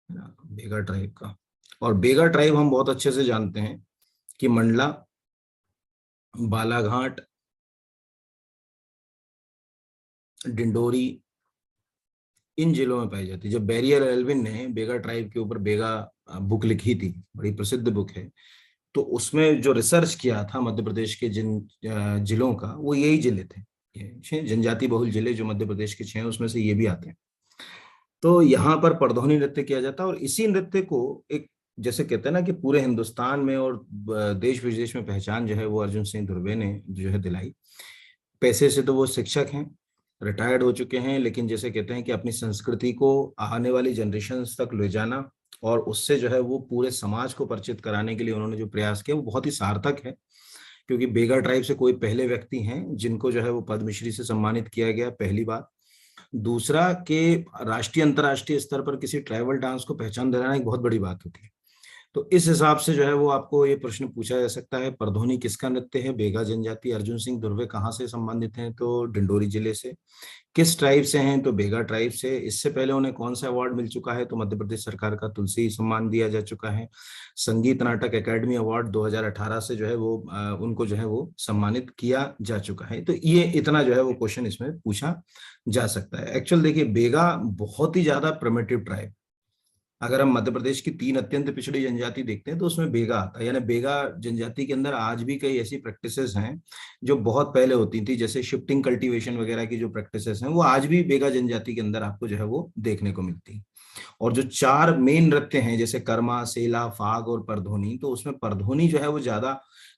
ना, बेगा ट्राइब का। और बेगा ट्राइब हम बहुत अच्छे से जानते हैं कि मंडला, बालाघाट, डिंडोरी, इन जिलों में पाई जाती है। जब बैरियर एल्विन ने बेगा ट्राइब के ऊपर बेगा बुक लिखी थी, बड़ी प्रसिद्ध बुक है, तो उसमें जो रिसर्च किया था मध्य प्रदेश के जिन जिलों का, वो यही जिले थे, ये 6 जनजाति बहुल जिले जो मध्य प्रदेश के 6 हैं, उसमें से ये भी आते हैं। तो यहाँ पर परधोनी नृत्य किया जाता है, और इसी नृत्य को एक, जैसे कहते हैं ना कि पूरे हिंदुस्तान में और देश विदेश में पहचान जो है वो अर्जुन सिंह धुर्वे ने जो है दिलाई। पैसे से तो वो शिक्षक हैं, रिटायर्ड हो चुके हैं, लेकिन जैसे कहते हैं कि अपनी संस्कृति को आने वाली जनरेशन तक ले जाना और उससे जो है वो पूरे समाज को परिचित कराने के लिए उन्होंने जो प्रयास किया वो बहुत ही सार्थक है। क्योंकि बेगा ट्राइब से कोई पहले व्यक्ति हैं जिनको जो है वो पद्मश्री से सम्मानित किया गया, पहली बात। दूसरा कि राष्ट्रीय अंतर्राष्ट्रीय स्तर पर किसी ट्राइबल डांस को पहचान दिलाना एक बहुत बड़ी बात होती है। तो इस हिसाब से जो है वो आपको ये प्रश्न पूछा जा सकता है, परधोनी किसका नृत्य है? बेगा जनजाति। अर्जुन सिंह धुर्वे कहाँ से संबंधित हैं? तो डिंडोरी जिले से। किस ट्राइब से हैं? तो बेगा ट्राइब से। इससे पहले उन्हें कौन सा अवार्ड मिल चुका है? तो मध्य प्रदेश सरकार का तुलसी सम्मान दिया जा चुका है। संगीत नाटक एकेडमी अवार्ड 2018 से जो है वो उनको जो है वो सम्मानित किया जा चुका है। तो ये इतना जो है वो क्वेश्चन इसमें पूछा जा सकता है। एक्चुअल देखिए, बेगा बहुत ही ज्यादा प्रिमिटिव ट्राइब, अगर हम मध्य प्रदेश की 3 अत्यंत पिछड़ी जनजाति देखते हैं तो उसमें बेगा आता है। यानी बेगा जनजाति के अंदर आज भी कई ऐसी प्रैक्टिसेस हैं जो बहुत पहले होती थी, जैसे शिफ्टिंग कल्टीवेशन वगैरह की जो प्रैक्टिसेस हैं वो आज भी बेगा जनजाति के अंदर आपको जो है वो देखने को मिलती है। और जो 4 मेन नृत्य हैं जैसे कर्मा, सेला, फाग और परधोनी, तो उसमें परधोनी जो है वो ज्यादा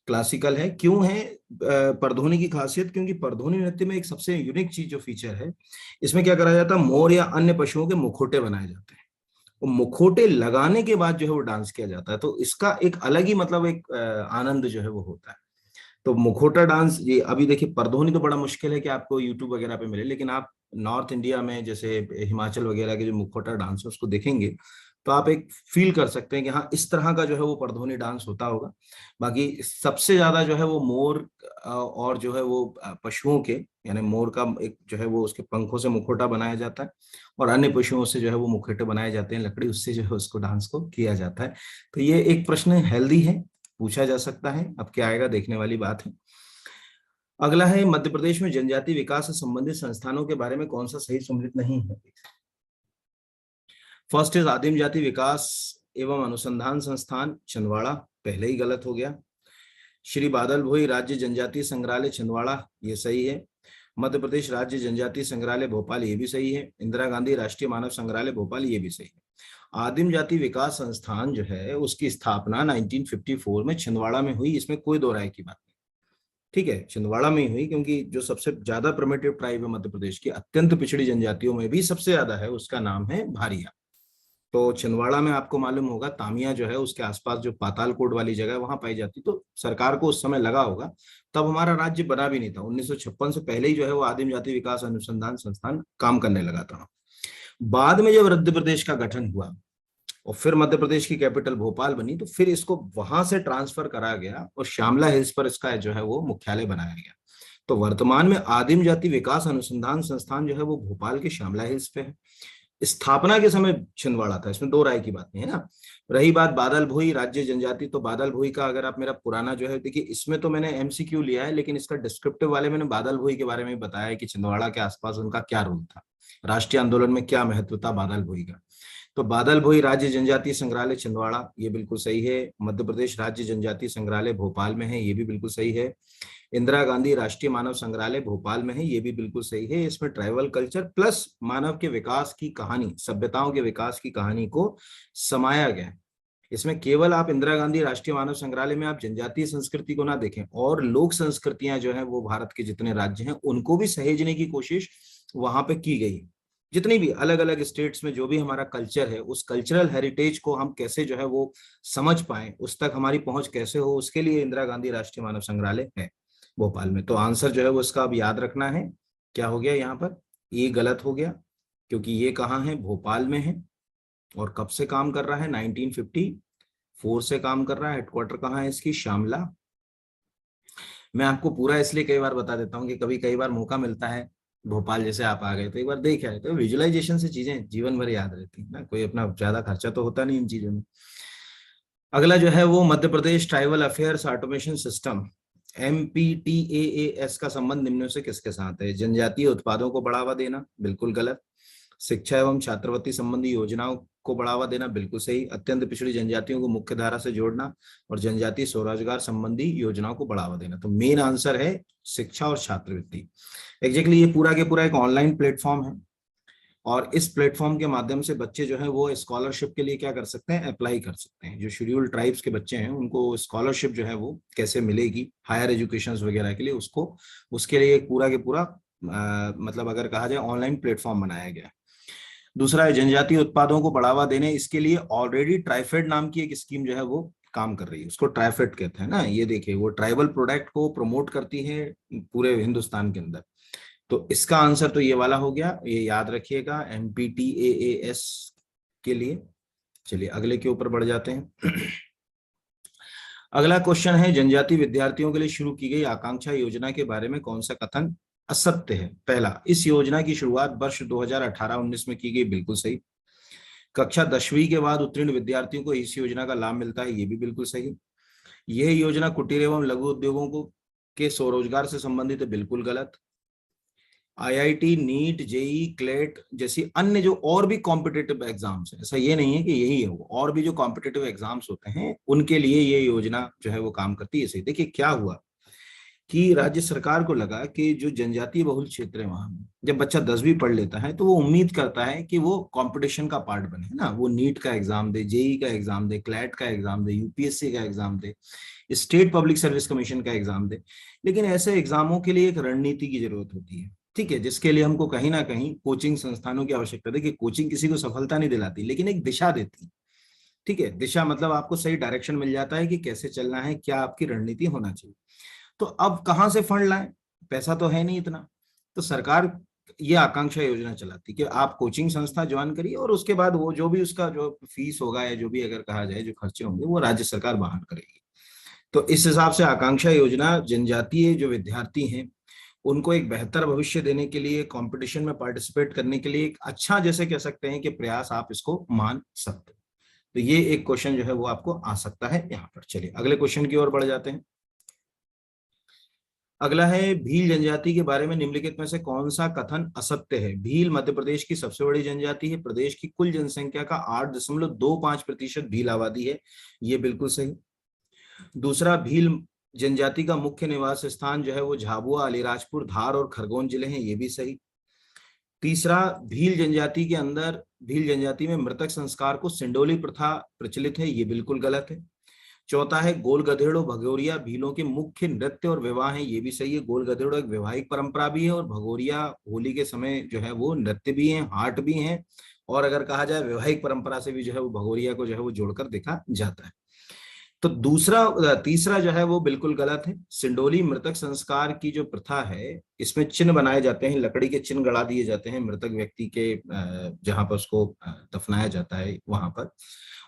क्लासिकल है। क्यों है परधोनी की खासियत? क्योंकि परधोनी नृत्य में एक सबसे यूनिक चीज जो फीचर है, इसमें क्या करा जाता है, मोर या अन्य पशुओं के मुखौटे बनाए जाते हैं, वो मुखौटे लगाने के बाद जो है वो डांस किया जाता है। तो इसका एक अलग ही मतलब एक आनंद जो है वो होता है। तो मुखौटा डांस, ये अभी देखिए परधोनी तो बड़ा मुश्किल है कि आपको यूट्यूब वगैरह पे मिले, लेकिन आप नॉर्थ इंडिया में जैसे हिमाचल वगैरह के जो मुखौटा डांस है उसको देखेंगे तो आप एक फील कर सकते हैं कि हाँ इस तरह का जो है वो परधोनी डांस होता होगा। बाकी सबसे ज्यादा जो है वो मोर और जो है वो पशुओं के, यानी मोर का एक जो है वो उसके पंखों से मुखौटा बनाया जाता है, और अन्य पशुओं से जो है वो मुखौटे बनाए जाते हैं लकड़ी, उससे जो है उसको डांस को किया जाता है। तो ये एक प्रश्न हेल्दी है, पूछा जा सकता है, अब क्या आएगा देखने वाली बात है। अगला है, मध्य प्रदेश में जनजाति विकास से संबंधित संस्थानों के बारे में कौन सा सही सम्मिलित नहीं है? फर्स्ट इज आदिम जाति विकास एवं अनुसंधान संस्थान छिंदवाड़ा, पहले ही गलत हो गया। श्री बादल भोई राज्य जनजाति संग्रहालय छिंदवाड़ा, ये सही है। मध्य प्रदेश राज्य जनजाति संग्रहालय भोपाल, ये भी सही है। इंदिरा गांधी राष्ट्रीय मानव संग्रहालय भोपाल, ये भी सही है। आदिम जाति विकास संस्थान जो है उसकी स्थापना 1954 में छिंदवाड़ा में हुई, इसमें कोई दो राय की बात नहीं। ठीक है, छिंदवाड़ा में ही हुई, क्योंकि जो सबसे ज्यादा प्रिमिटिव ट्राइब है मध्य प्रदेश की, अत्यंत पिछड़ी जनजातियों में भी सबसे ज्यादा है, उसका नाम है भारिया। तो छिंदवाड़ा में आपको मालूम होगा तामिया जो है उसके आसपास जो पातालकोट वाली जगह है वहां पाई जाती। तो सरकार को उस समय लगा होगा, तब हमारा राज्य बना भी नहीं था, 1956 से पहले ही जो है वो आदिम जाति विकास अनुसंधान संस्थान काम करने लगा था। बाद में जब मध्य प्रदेश का गठन हुआ और फिर मध्य प्रदेश की कैपिटल भोपाल बनी, तो फिर इसको वहां से ट्रांसफर करा गया और श्यामला हिल्स पर इसका जो है वो मुख्यालय बनाया गया। तो वर्तमान में आदिम जाति विकास अनुसंधान संस्थान जो है वो भोपाल के श्यामला हिल्स पे है। स्थापना के समय छिंदवाड़ा था, इसमें दो राय की बात नहीं है ना। रही बात बादल भोई राज्य जनजाति, तो बादल भोई का अगर आप मेरा पुराना जो है देखिए, इसमें तो मैंने एमसीक्यू लिया है, लेकिन इसका डिस्क्रिप्टिव वाले मैंने बादल भोई के बारे में बताया है कि छिंदवाड़ा के आसपास उनका क्या रोल था, राष्ट्रीय आंदोलन में क्या महत्व था बादल भोई का। तो बादल भोई राज्य जनजाति संग्रहालय छिंदवाड़ा, ये बिल्कुल सही है। मध्य प्रदेश राज्य जनजाति संग्रहालय भोपाल में है, ये भी बिल्कुल सही है। इंदिरा गांधी राष्ट्रीय मानव संग्रहालय भोपाल में है, ये भी बिल्कुल सही है। इसमें ट्राइबल कल्चर प्लस मानव के विकास की कहानी, सभ्यताओं के विकास की कहानी को समाया गया। इसमें केवल आप इंदिरा गांधी राष्ट्रीय मानव संग्रहालय में आप जनजातीय संस्कृति को ना देखें, और लोक संस्कृतियां जो है वो भारत के जितने राज्य हैं उनको भी सहेजने की कोशिश वहां पे की गई। जितनी भी अलग अलग स्टेट्स में जो भी हमारा कल्चर है, उस कल्चरल हेरिटेज को हम कैसे जो है वो समझ पाए, उस तक हमारी पहुंच कैसे हो, उसके लिए इंदिरा गांधी राष्ट्रीय मानव संग्रहालय है भोपाल में। तो आंसर जो है वो इसका अब याद रखना है। क्या हो गया यहाँ पर? ये गलत हो गया, क्योंकि ये कहाँ है? भोपाल में है। और कब से काम कर रहा है? 1954 से काम कर रहा है। हेडक्वार्टर कहाँ है इसकी? श्यामला। मैं आपको पूरा इसलिए कई बार बता देता हूँ कि कभी कई बार मौका मिलता है, भोपाल जैसे आप आ गए तो एक बार देख आए, तो विजुअलाइजेशन से चीजें जीवन भर याद रहती है ना, कोई अपना ज्यादा खर्चा तो होता नहीं इन चीजों में। अगला जो है वो Madhya Pradesh tribal affairs automation system, MPTAAS का संबंध निम्नों से किसके साथ है? जनजातीय उत्पादों को बढ़ावा देना, बिल्कुल गलत। शिक्षा एवं छात्रवृत्ति संबंधी योजनाओं को बढ़ावा देना, बिल्कुल सही। अत्यंत पिछड़ी जनजातियों को मुख्य धारा से जोड़ना और जनजातीय स्वरोजगार संबंधी योजनाओं को बढ़ावा देना। तो मेन आंसर है शिक्षा और छात्रवृत्ति। एग्जैक्टली ये पूरा के पूरा एक ऑनलाइन प्लेटफॉर्म है और इस प्लेटफॉर्म के माध्यम से बच्चे जो है वो स्कॉलरशिप के लिए क्या कर सकते हैं, अप्लाई कर सकते हैं। जो शेड्यूल्ड ट्राइब्स के बच्चे हैं उनको स्कॉलरशिप जो है वो कैसे मिलेगी हायर एजुकेशन वगैरह के लिए, उसको उसके लिए एक पूरा के पूरा मतलब अगर कहा जाए ऑनलाइन प्लेटफॉर्म बनाया गया। दूसरा है जनजातीय उत्पादों को बढ़ावा देने, इसके लिए ऑलरेडी ट्राइफेड नाम की एक स्कीम जो है वो काम कर रही है, उसको ट्राइफेड कहते हैं ना। ये देखिए वो ट्राइबल प्रोडक्ट को प्रमोट करती है पूरे हिंदुस्तान के अंदर। तो इसका आंसर तो ये वाला हो गया, ये याद रखिएगा MPTAAS के लिए। चलिए अगले के ऊपर बढ़ जाते हैं। अगला क्वेश्चन है जनजातीय विद्यार्थियों के लिए शुरू की गई आकांक्षा योजना के बारे में कौन सा कथन असत्य है? पहला, इस योजना की शुरुआत वर्ष 2018-19 में की गई, बिल्कुल सही। कक्षा 10वीं के बाद उत्तीर्ण विद्यार्थियों को इस योजना का लाभ मिलता है, ये भी बिल्कुल सही। यह योजना कुटीर एवं लघु उद्योगों को के स्वरोजगार से संबंधित है, बिल्कुल गलत। IIT, नीट, जेई, क्लेट जैसी अन्य जो और भी कॉम्पिटिटिव एग्जाम्स है, ऐसा ये नहीं है कि यही है वो, और भी जो कॉम्पिटिटिव एग्जाम्स होते हैं उनके लिए ये योजना जो है वो काम करती है। सही। देखिए क्या हुआ कि राज्य सरकार को लगा कि जो जनजातीय बहुल क्षेत्र है वहां जब बच्चा 10वीं पढ़ लेता है तो वो उम्मीद करता है कि वो कंपटीशन का पार्ट बने, है ना। वो नीट का एग्जाम दे, जेई का एग्जाम दे, क्लैट का एग्जाम दे, UPSC का एग्जाम दे, स्टेट पब्लिक सर्विस कमीशन का एग्जाम दे। लेकिन ऐसे एग्जामों के लिए एक रणनीति की जरूरत होती है, ठीक है, जिसके लिए हमको कहीं ना कहीं कोचिंग संस्थानों की आवश्यकता है। कि कोचिंग किसी को सफलता नहीं दिलाती लेकिन एक दिशा देती है, ठीक है। दिशा मतलब आपको सही डायरेक्शन मिल जाता है कि कैसे चलना है, क्या आपकी रणनीति होना चाहिए। तो अब कहां से फंड लाएं, पैसा तो है नहीं इतना। तो सरकार ये आकांक्षा योजना चलाती कि आप कोचिंग संस्था ज्वाइन करिए और उसके बाद वो जो भी उसका जो फीस होगा या जो भी अगर कहा जाए जो खर्चे होंगे वो राज्य सरकार वहन करेगी। तो इस हिसाब से आकांक्षा योजना जनजातीय जो विद्यार्थी हैं उनको एक बेहतर भविष्य देने के लिए, कंपटीशन में पार्टिसिपेट करने के लिए एक अच्छा, जैसे कह सकते हैं कि प्रयास आप इसको मान सकते हैं। तो ये एक क्वेश्चन जो है वो आपको आ सकता है यहाँ पर। चलिए अगले क्वेश्चन की ओर बढ़ जाते हैं। अगला है भील जनजाति के बारे में निम्नलिखित में से कौन सा कथन असत्य है? भील मध्य प्रदेश की सबसे बड़ी जनजाति है, प्रदेश की कुल जनसंख्या का 8.25% भील आबादी है, ये बिल्कुल सही। दूसरा, भील जनजाति का मुख्य निवास स्थान जो है वो झाबुआ, अलीराजपुर, धार और खरगोन जिले हैं, ये भी सही। तीसरा, भील जनजाति के अंदर, भील जनजाति में मृतक संस्कार को सिंडोली प्रथा प्रचलित है, ये बिल्कुल गलत है। चौथा है गोल गधेड़ो भगोरिया भीलों के मुख्य नृत्य और विवाह है, ये भी सही है। गोल गधेड़ो एक वैवाहिक परंपरा भी है और भगोरिया होली के समय जो है वो नृत्य भी है, हाट भी है, और अगर कहा जाए वैवाहिक परंपरा से भी जो है वो भगोरिया को जो है वो जोड़कर देखा जाता है। तो तीसरा जो है वो बिल्कुल गलत है। सिंडोली मृतक संस्कार की जो प्रथा है इसमें चिन्ह बनाए जाते हैं, लकड़ी के चिन्ह गड़ा दिए जाते हैं मृतक व्यक्ति के जहां पर उसको दफनाया जाता है वहां पर।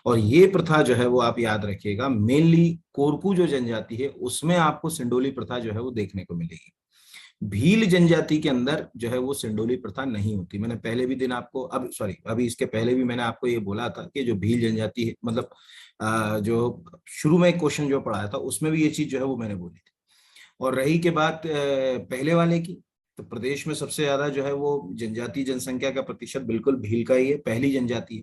और ये प्रथा जो है वो आप याद रखिएगा, मेनली कोरकू जो जनजाति है उसमें आपको सिंडोली प्रथा जो है वो देखने को मिलेगी। भील जनजाति के अंदर जो है वो सिंडोली प्रथा नहीं होती। मैंने पहले भी दिन आपको अभी इसके पहले भी मैंने आपको ये बोला था कि जो भील जनजाति है, मतलब जो शुरू में क्वेश्चन जो पढ़ाया था उसमें भी ये चीज जो है वो मैंने बोली थी। और रही के बात पहले वाले की, तो प्रदेश में सबसे ज्यादा जो है वो जनजाति जनसंख्या का प्रतिशत बिल्कुल भील का ही है, पहली जनजाति है।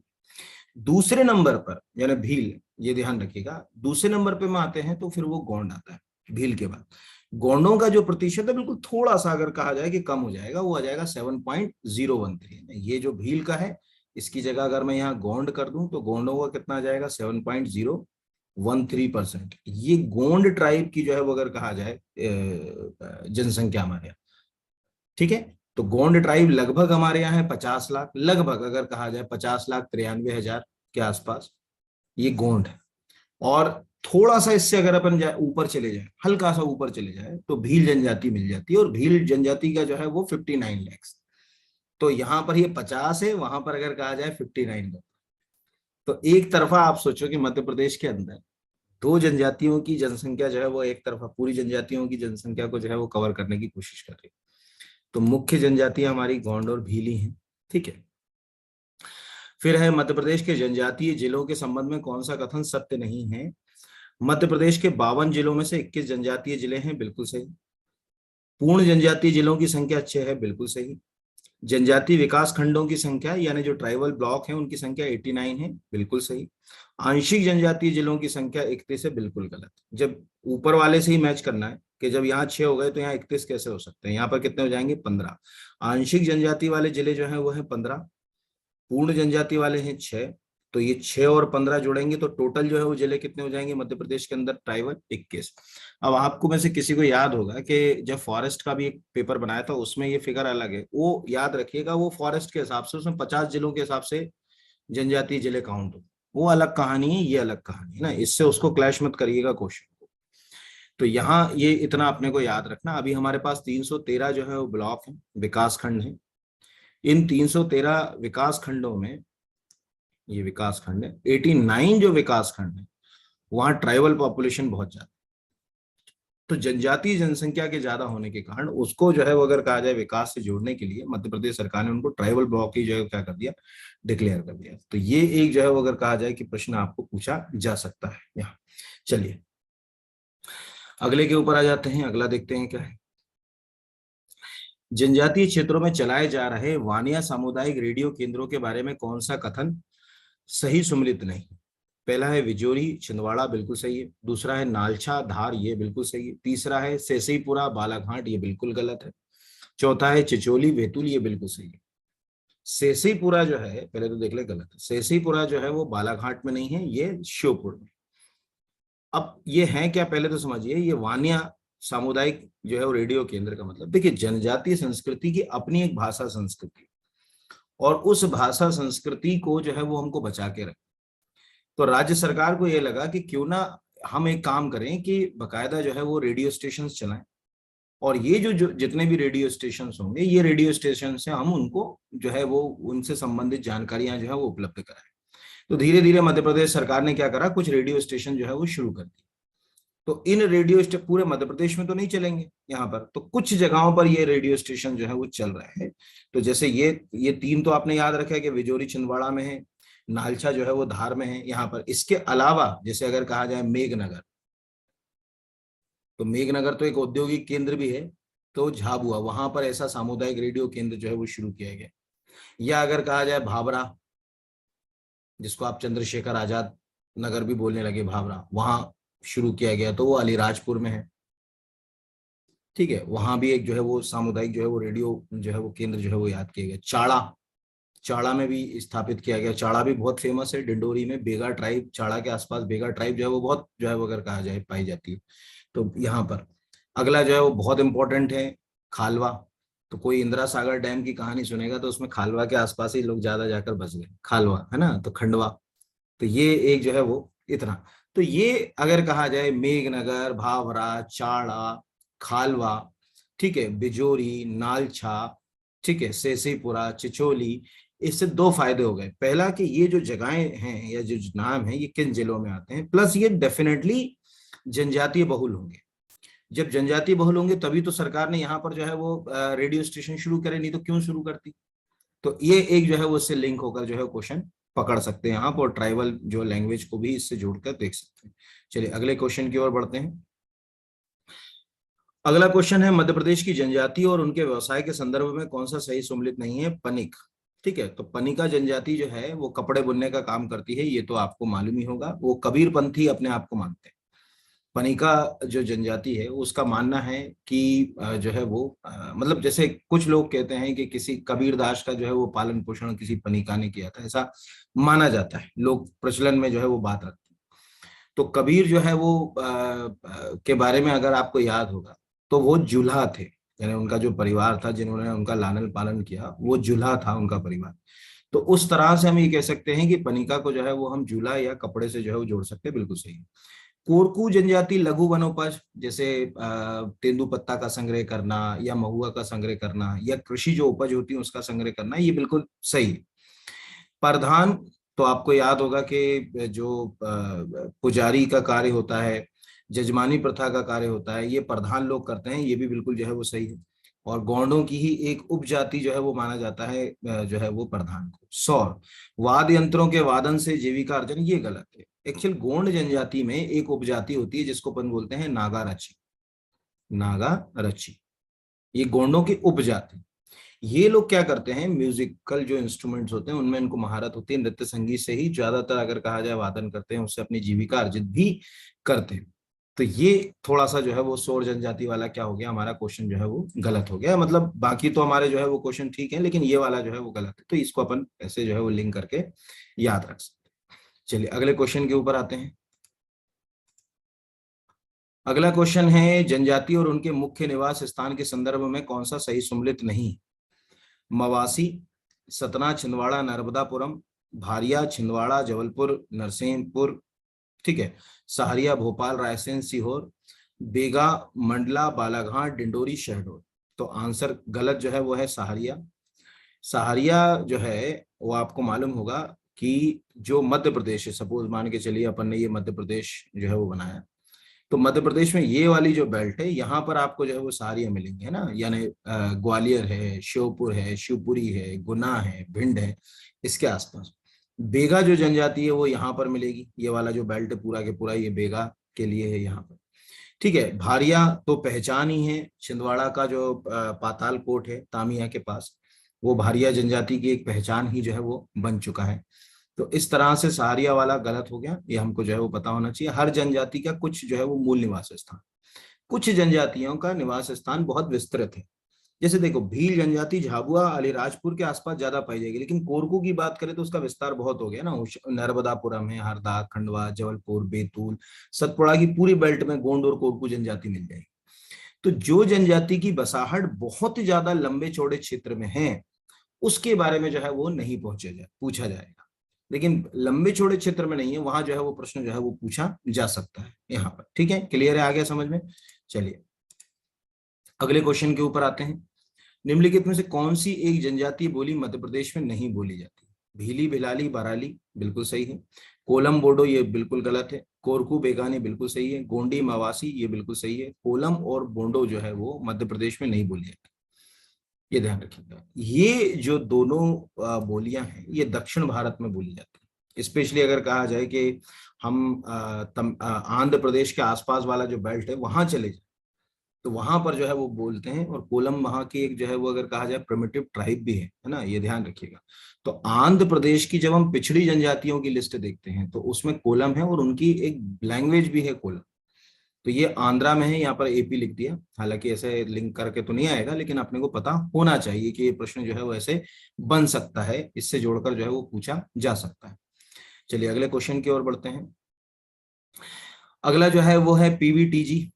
दूसरे नंबर पर यानी भील, ये ध्यान रखिएगा, दूसरे नंबर पे में आते हैं तो फिर वो गोंड आता है भील के बाद। गोंडों का जो प्रतिशत है बिल्कुल थोड़ा सा अगर कहा जाए कि कम हो जाएगा, वो आ जाएगा 7.013। ये जो भील का है इसकी जगह अगर मैं यहाँ गोंड कर दूं तो गोंडों का कितना आ जाएगा 7.013%। ये गोंड ट्राइब की जो है वो अगर कहा जाए जनसंख्या हमारे यहाँ, ठीक है। तो गोंड ट्राइब लगभग हमारे यहाँ है 50 लाख, लगभग अगर कहा जाए 50,93,000 के आसपास ये गोंड है। और थोड़ा सा इससे अगर अपन ऊपर चले जाए, हल्का सा ऊपर चले जाए तो भील जनजाति मिल जाती है, और भील जनजाति का जो है वो 59 लाख। तो यहाँ पर ये 50 है, वहां पर अगर कहा जाए 59 लाख। तो एक तरफा आप सोचो कि मध्य प्रदेश के अंदर दो जनजातियों की जनसंख्या जो है वो एक तरफा पूरी जनजातियों की जनसंख्या को जो है वो कवर करने की कोशिश कर रही है। तो मुख्य जनजातियां हमारी गोंड और भीली हैं, ठीक है। फिर है मध्य प्रदेश के जनजातीय जिलों के संबंध में कौन सा कथन सत्य नहीं है? मध्य प्रदेश के 52 जिलों में से 21 जनजातीय जिले हैं, बिल्कुल सही। पूर्ण जनजातीय जिलों की संख्या 6 है, बिल्कुल सही। जनजातीय विकास खंडों की संख्या यानी जो ट्राइबल ब्लॉक है उनकी संख्या 89 है, बिल्कुल सही। आंशिक जनजातीय जिलों की संख्या 31 है, बिल्कुल गलत। जब ऊपर वाले से ही मैच करना है कि जब यहाँ 6 हो गए तो यहाँ 31 कैसे हो सकते हैं, यहाँ पर कितने हो जाएंगे, 15। आंशिक जनजाति वाले जिले जो है वो है 15, पूर्ण जनजाति वाले हैं 6। तो ये 6 और 15 जोड़ेंगे तो टोटल जो है वो जिले कितने हो जाएंगे मध्य प्रदेश के अंदर, ट्राइबल 21। अब आपको में से किसी को याद होगा कि जब फॉरेस्ट का भी एक पेपर बनाया था उसमें ये फिगर अलग है, वो याद रखिएगा। वो फॉरेस्ट के हिसाब से उसमें 50 जिलों के हिसाब से जनजातीय जिले काउंट हो, वो अलग कहानी है, ये अलग कहानी है ना, इससे उसको क्लैश मत करिएगा क्वेश्चन को। तो यहाँ ये इतना अपने को याद रखना। अभी हमारे पास 313 जो है वो ब्लॉक है, विकास खंड है। इन 313 विकास खंडों में, ये विकास खंड है, 89 जो विकास खंड है वहां ट्राइबल पॉपुलेशन बहुत ज्यादा। तो जनजातीय जनसंख्या के ज्यादा होने के कारण उसको जो है वो अगर कहा जाए विकास से जोड़ने के लिए मध्य प्रदेश सरकार ने उनको ट्राइबल ब्लॉक ही जो है क्या कर दिया, डिक्लेयर कर दिया। तो ये एक जो है वो अगर कहा जाए कि प्रश्न आपको पूछा जा सकता है यहाँ। चलिए अगले के ऊपर आ जाते हैं, अगला देखते हैं क्या है। जनजातीय क्षेत्रों में चलाए जा रहे वानिया सामुदायिक रेडियो केंद्रों के बारे में कौन सा कथन सही सुमिलित नहीं। पहला है विजोरी छिंदवाड़ा, बिल्कुल सही है। दूसरा है नालछा धार, ये बिल्कुल सही है। तीसरा है सेसईपुरा बालाघाट, ये बिल्कुल गलत है। चौथा है चिचोली बैतूल, ये बिल्कुल सही है। सेसईपुरा जो है, पहले तो देख ले, गलत है। सेसईपुरा जो है वो बालाघाट में नहीं है, ये श्योपुर में। अब ये है क्या, पहले तो समझिए, ये वानिया सामुदायिक जो है वो रेडियो केंद्र का मतलब, देखिए जनजातीय संस्कृति की अपनी एक भाषा संस्कृति, और उस भाषा संस्कृति को जो है वो हमको बचा के रखें। तो राज्य सरकार को ये लगा कि क्यों ना हम एक काम करें कि बकायदा जो है वो रेडियो स्टेशन चलाएं, और ये जो जितने भी रेडियो स्टेशन होंगे, ये रेडियो स्टेशन से हम उनको जो है वो उनसे संबंधित जानकारियां जो है वो उपलब्ध कराएं। तो धीरे धीरे मध्य प्रदेश सरकार ने क्या करा, कुछ रेडियो स्टेशन जो है वो शुरू कर दिए। तो इन रेडियो स्टेशन पूरे मध्य प्रदेश में तो नहीं चलेंगे यहाँ पर, तो कुछ जगहों पर ये रेडियो स्टेशन जो है वो चल रहे हैं। तो जैसे ये 3 तो आपने याद रखा है कि विजोरी छिंदवाड़ा में है, नालछा जो है वो धार में है यहाँ पर। इसके अलावा जैसे अगर कहा जाए मेघनगर, तो मेघनगर तो एक औद्योगिक केंद्र भी है, तो झाबुआ, वहां पर ऐसा सामुदायिक रेडियो केंद्र जो है वो शुरू किया गया। या अगर कहा जाए भाभरा, जिसको आप चंद्रशेखर आजाद नगर भी बोलने लगे, भाभरा, वहां शुरू किया गया, तो वो अलीराजपुर में है। ठीक है, वहां भी एक जो है वो सामुदायिक जो है वो रेडियो जो है वो केंद्र जो है वो याद किया गया। चाड़ा, चाड़ा में भी स्थापित किया गया। चाड़ा भी बहुत फेमस है, डिंडोरी में बेगा ट्राइब, चाड़ा के आसपास बेगा ट्राइब जो है वो बहुत जो है वो अगर कहा जाए पाई जाती है। तो यहाँ पर अगला जो है वो बहुत इंपॉर्टेंट है, खालवा। तो कोई इंदिरा सागर डैम की कहानी सुनेगा तो उसमें खालवा के आसपास ही लोग ज्यादा जाकर बस गए, खालवा है ना, तो खंडवा। तो ये एक जो है वो इतना। तो ये अगर कहा जाए मेघनगर, भावरा, चाड़ा, खालवा, ठीक है, बिजोरी, नालछा, ठीक है, सेसीपुरा, चिचोली, इससे 2 फायदे हो गए। पहला कि ये जो जगहें हैं या जो नाम है ये किन जिलों में आते हैं, प्लस ये डेफिनेटली जनजातीय बहुल होंगे। जब जनजातीय बहुल होंगे तभी तो सरकार ने यहाँ पर जो है वो रेडियो स्टेशन शुरू करे, नहीं तो क्यों शुरू करती। तो ये एक जो है वो इससे लिंक होकर जो है क्वेश्चन पकड़ सकते हैं आप, और ट्राइबल जो लैंग्वेज को भी इससे जोड़कर देख सकते हैं। चलिए अगले क्वेश्चन की ओर बढ़ते हैं। अगला क्वेश्चन है, मध्य प्रदेश की जनजाति और उनके व्यवसाय के संदर्भ में कौन सा सही सुमेलित नहीं है। पनिक, ठीक है, तो पनिका जनजाति जो है वो कपड़े बुनने का काम करती है, ये तो आपको मालूम ही होगा। वो कबीर पंथी अपने आप को मानते हैं। पनिका जो जनजाति है उसका मानना है कि जो है वो मतलब जैसे कुछ लोग कहते हैं कि किसी कबीरदास का जो है वो पालन पोषण किसी पनिका ने किया था, ऐसा माना जाता है, लोग प्रचलन में जो है वो बात रखते हैं। तो कबीर जो है वो के बारे में अगर आपको याद होगा तो वो जुल्हा थे, यानी उनका जो परिवार था जिन्होंने उनका लालन पालन किया वो जुल्हा था उनका परिवार। तो उस तरह से हम ये कह सकते हैं कि पनिका को जो है वो हम जुल्हा या कपड़े से जो है वो जोड़ सकते हैं, बिल्कुल सही। कोरकू जनजाति लघु वनोपज, जैसे तेंदुपत्ता का संग्रह करना या महुआ का संग्रह करना या कृषि जो उपज होती है उसका संग्रह करना, ये बिल्कुल सही है। प्रधान, तो आपको याद होगा कि जो पुजारी का कार्य होता है, जजमानी प्रथा का कार्य होता है, ये प्रधान लोग करते हैं, ये भी बिल्कुल जो है वो सही है। और गौंडों की ही एक उपजाति जो है वो माना जाता है जो है वो प्रधान को। सौर, वाद्य यंत्रों के वादन से जीविका अर्जन, ये गलत है। एक्चुअल गोंड जनजाति में एक उपजाति होती है जिसको अपन बोलते हैं नागारची। नागारची ये गोंडों की उपजाति। ये लोग क्या करते हैं, म्यूजिकल जो इंस्ट्रूमेंट्स होते हैं उनमें इनको महारत होती है, नृत्य संगीत से ही ज्यादातर अगर कहा जाए वादन करते हैं, उससे अपनी जीविका अर्जित भी करते हैं। तो ये थोड़ा सा जो है वो सोर जनजाति वाला क्या हो गया, हमारा क्वेश्चन जो है वो गलत हो गया। मतलब बाकी तो हमारे जो है वो क्वेश्चन ठीक है, लेकिन ये वाला जो है वो गलत है, तो इसको अपन ऐसे जो है वो लिंक करके याद रख सकते हैं। चलिए अगले क्वेश्चन के ऊपर आते हैं। अगला क्वेश्चन है, जनजाति और उनके मुख्य निवास स्थान के संदर्भ में कौन सा सही सम्मिलित नहीं? मवासी, सतना, छिंदवाड़ा, नर्मदापुरम, भारिया, छिंदवाड़ा, जबलपुर, नरसिंहपुर, ठीक है, सहारिया, भोपाल, रायसेन, सीहोर, बेगा, मंडला, बालाघाट, डिंडोरी, शहडोल। तो आंसर गलत जो है वो है सहारिया। सहारिया जो है वो आपको मालूम होगा कि जो मध्य प्रदेश है, सपोज मान के चलिए अपन ने ये मध्य प्रदेश जो है वो बनाया, तो मध्य प्रदेश में ये वाली जो बेल्ट है यहाँ पर आपको जो है वो सारियां मिलेंगी, है ना, यानी ग्वालियर है, श्योपुर है, शिवपुरी है, गुना है, भिंड है, इसके आसपास। बेगा जो जनजाति है वो यहाँ पर मिलेगी, ये वाला जो बेल्ट है पूरा के पूरा ये बेगा के लिए है यहाँ पर, ठीक है। भारिया तो पहचान ही है, छिंदवाड़ा का जो पाताल कोट है तामिया के पास, वो भारिया जनजाति की एक पहचान ही जो है वो बन चुका है। तो इस तरह से सहारिया वाला गलत हो गया, ये हमको जो है वो पता होना चाहिए। हर जनजाति का कुछ जो है वो मूल निवास स्थान, कुछ जनजातियों का निवास स्थान बहुत विस्तृत है। जैसे देखो भील जनजाति झाबुआ अलीराजपुर के आसपास ज्यादा पाई जाएगी, लेकिन कोरकू की बात करें तो उसका विस्तार बहुत हो गया ना, नर्मदापुरम है, हरदा, खंडवा, जबलपुर, बैतूल, सतपुड़ा की पूरी बेल्ट में गोंड और कोरकू जनजाति मिल जाएगी। तो जो जनजाति की बसाहट बहुत ज्यादा लंबे चौड़े क्षेत्र में है उसके बारे में जो है वो नहीं पूछा जाएगा, लेकिन लंबे चौड़े क्षेत्र में नहीं है वहां जो है वो प्रश्न जो है वो पूछा जा सकता है यहाँ पर। ठीक है, क्लियर है, आ गया समझ में? चलिए अगले क्वेश्चन के ऊपर आते हैं। निम्नलिखित में से कौन सी एक जनजातीय बोली मध्य प्रदेश में नहीं बोली जाती? भीली, भिलाली, बराली, बिल्कुल सही है। कोलम, बोडो, ये बिल्कुल गलत है। कोरकू, बेगानी, बिल्कुल सही है। गोंडी, मवासी, ये बिल्कुल सही है। कोलम और बोंडो जो है वो मध्य प्रदेश में नहीं बोली जाती, ये ध्यान रखिएगा। ये जो दोनों बोलियां हैं ये दक्षिण भारत में बोली जाती है। स्पेशली अगर कहा जाए कि हम आंध्र प्रदेश के आसपास वाला जो बेल्ट है वहां चले जाए तो वहां पर जो है वो बोलते हैं, और कोलम वहां की एक जो है वो अगर कहा जाए प्रिमिटिव ट्राइब भी है ना, ये ध्यान रखिएगा। तो आंध्र प्रदेश की जब हम पिछड़ी जनजातियों की लिस्ट देखते हैं तो उसमें कोलम है और उनकी एक लैंग्वेज भी है कोलम। तो ये आंध्रा में है, यहाँ पर एपी लिख दिया, हालांकि ऐसे लिंक करके तो नहीं आएगा, लेकिन अपने को पता होना चाहिए कि ये प्रश्न जो है वो ऐसे बन सकता है, इससे जोड़कर जो है वो पूछा जा सकता है। चलिए अगले क्वेश्चन की ओर बढ़ते हैं। अगला जो है वो है पीवीटीजी।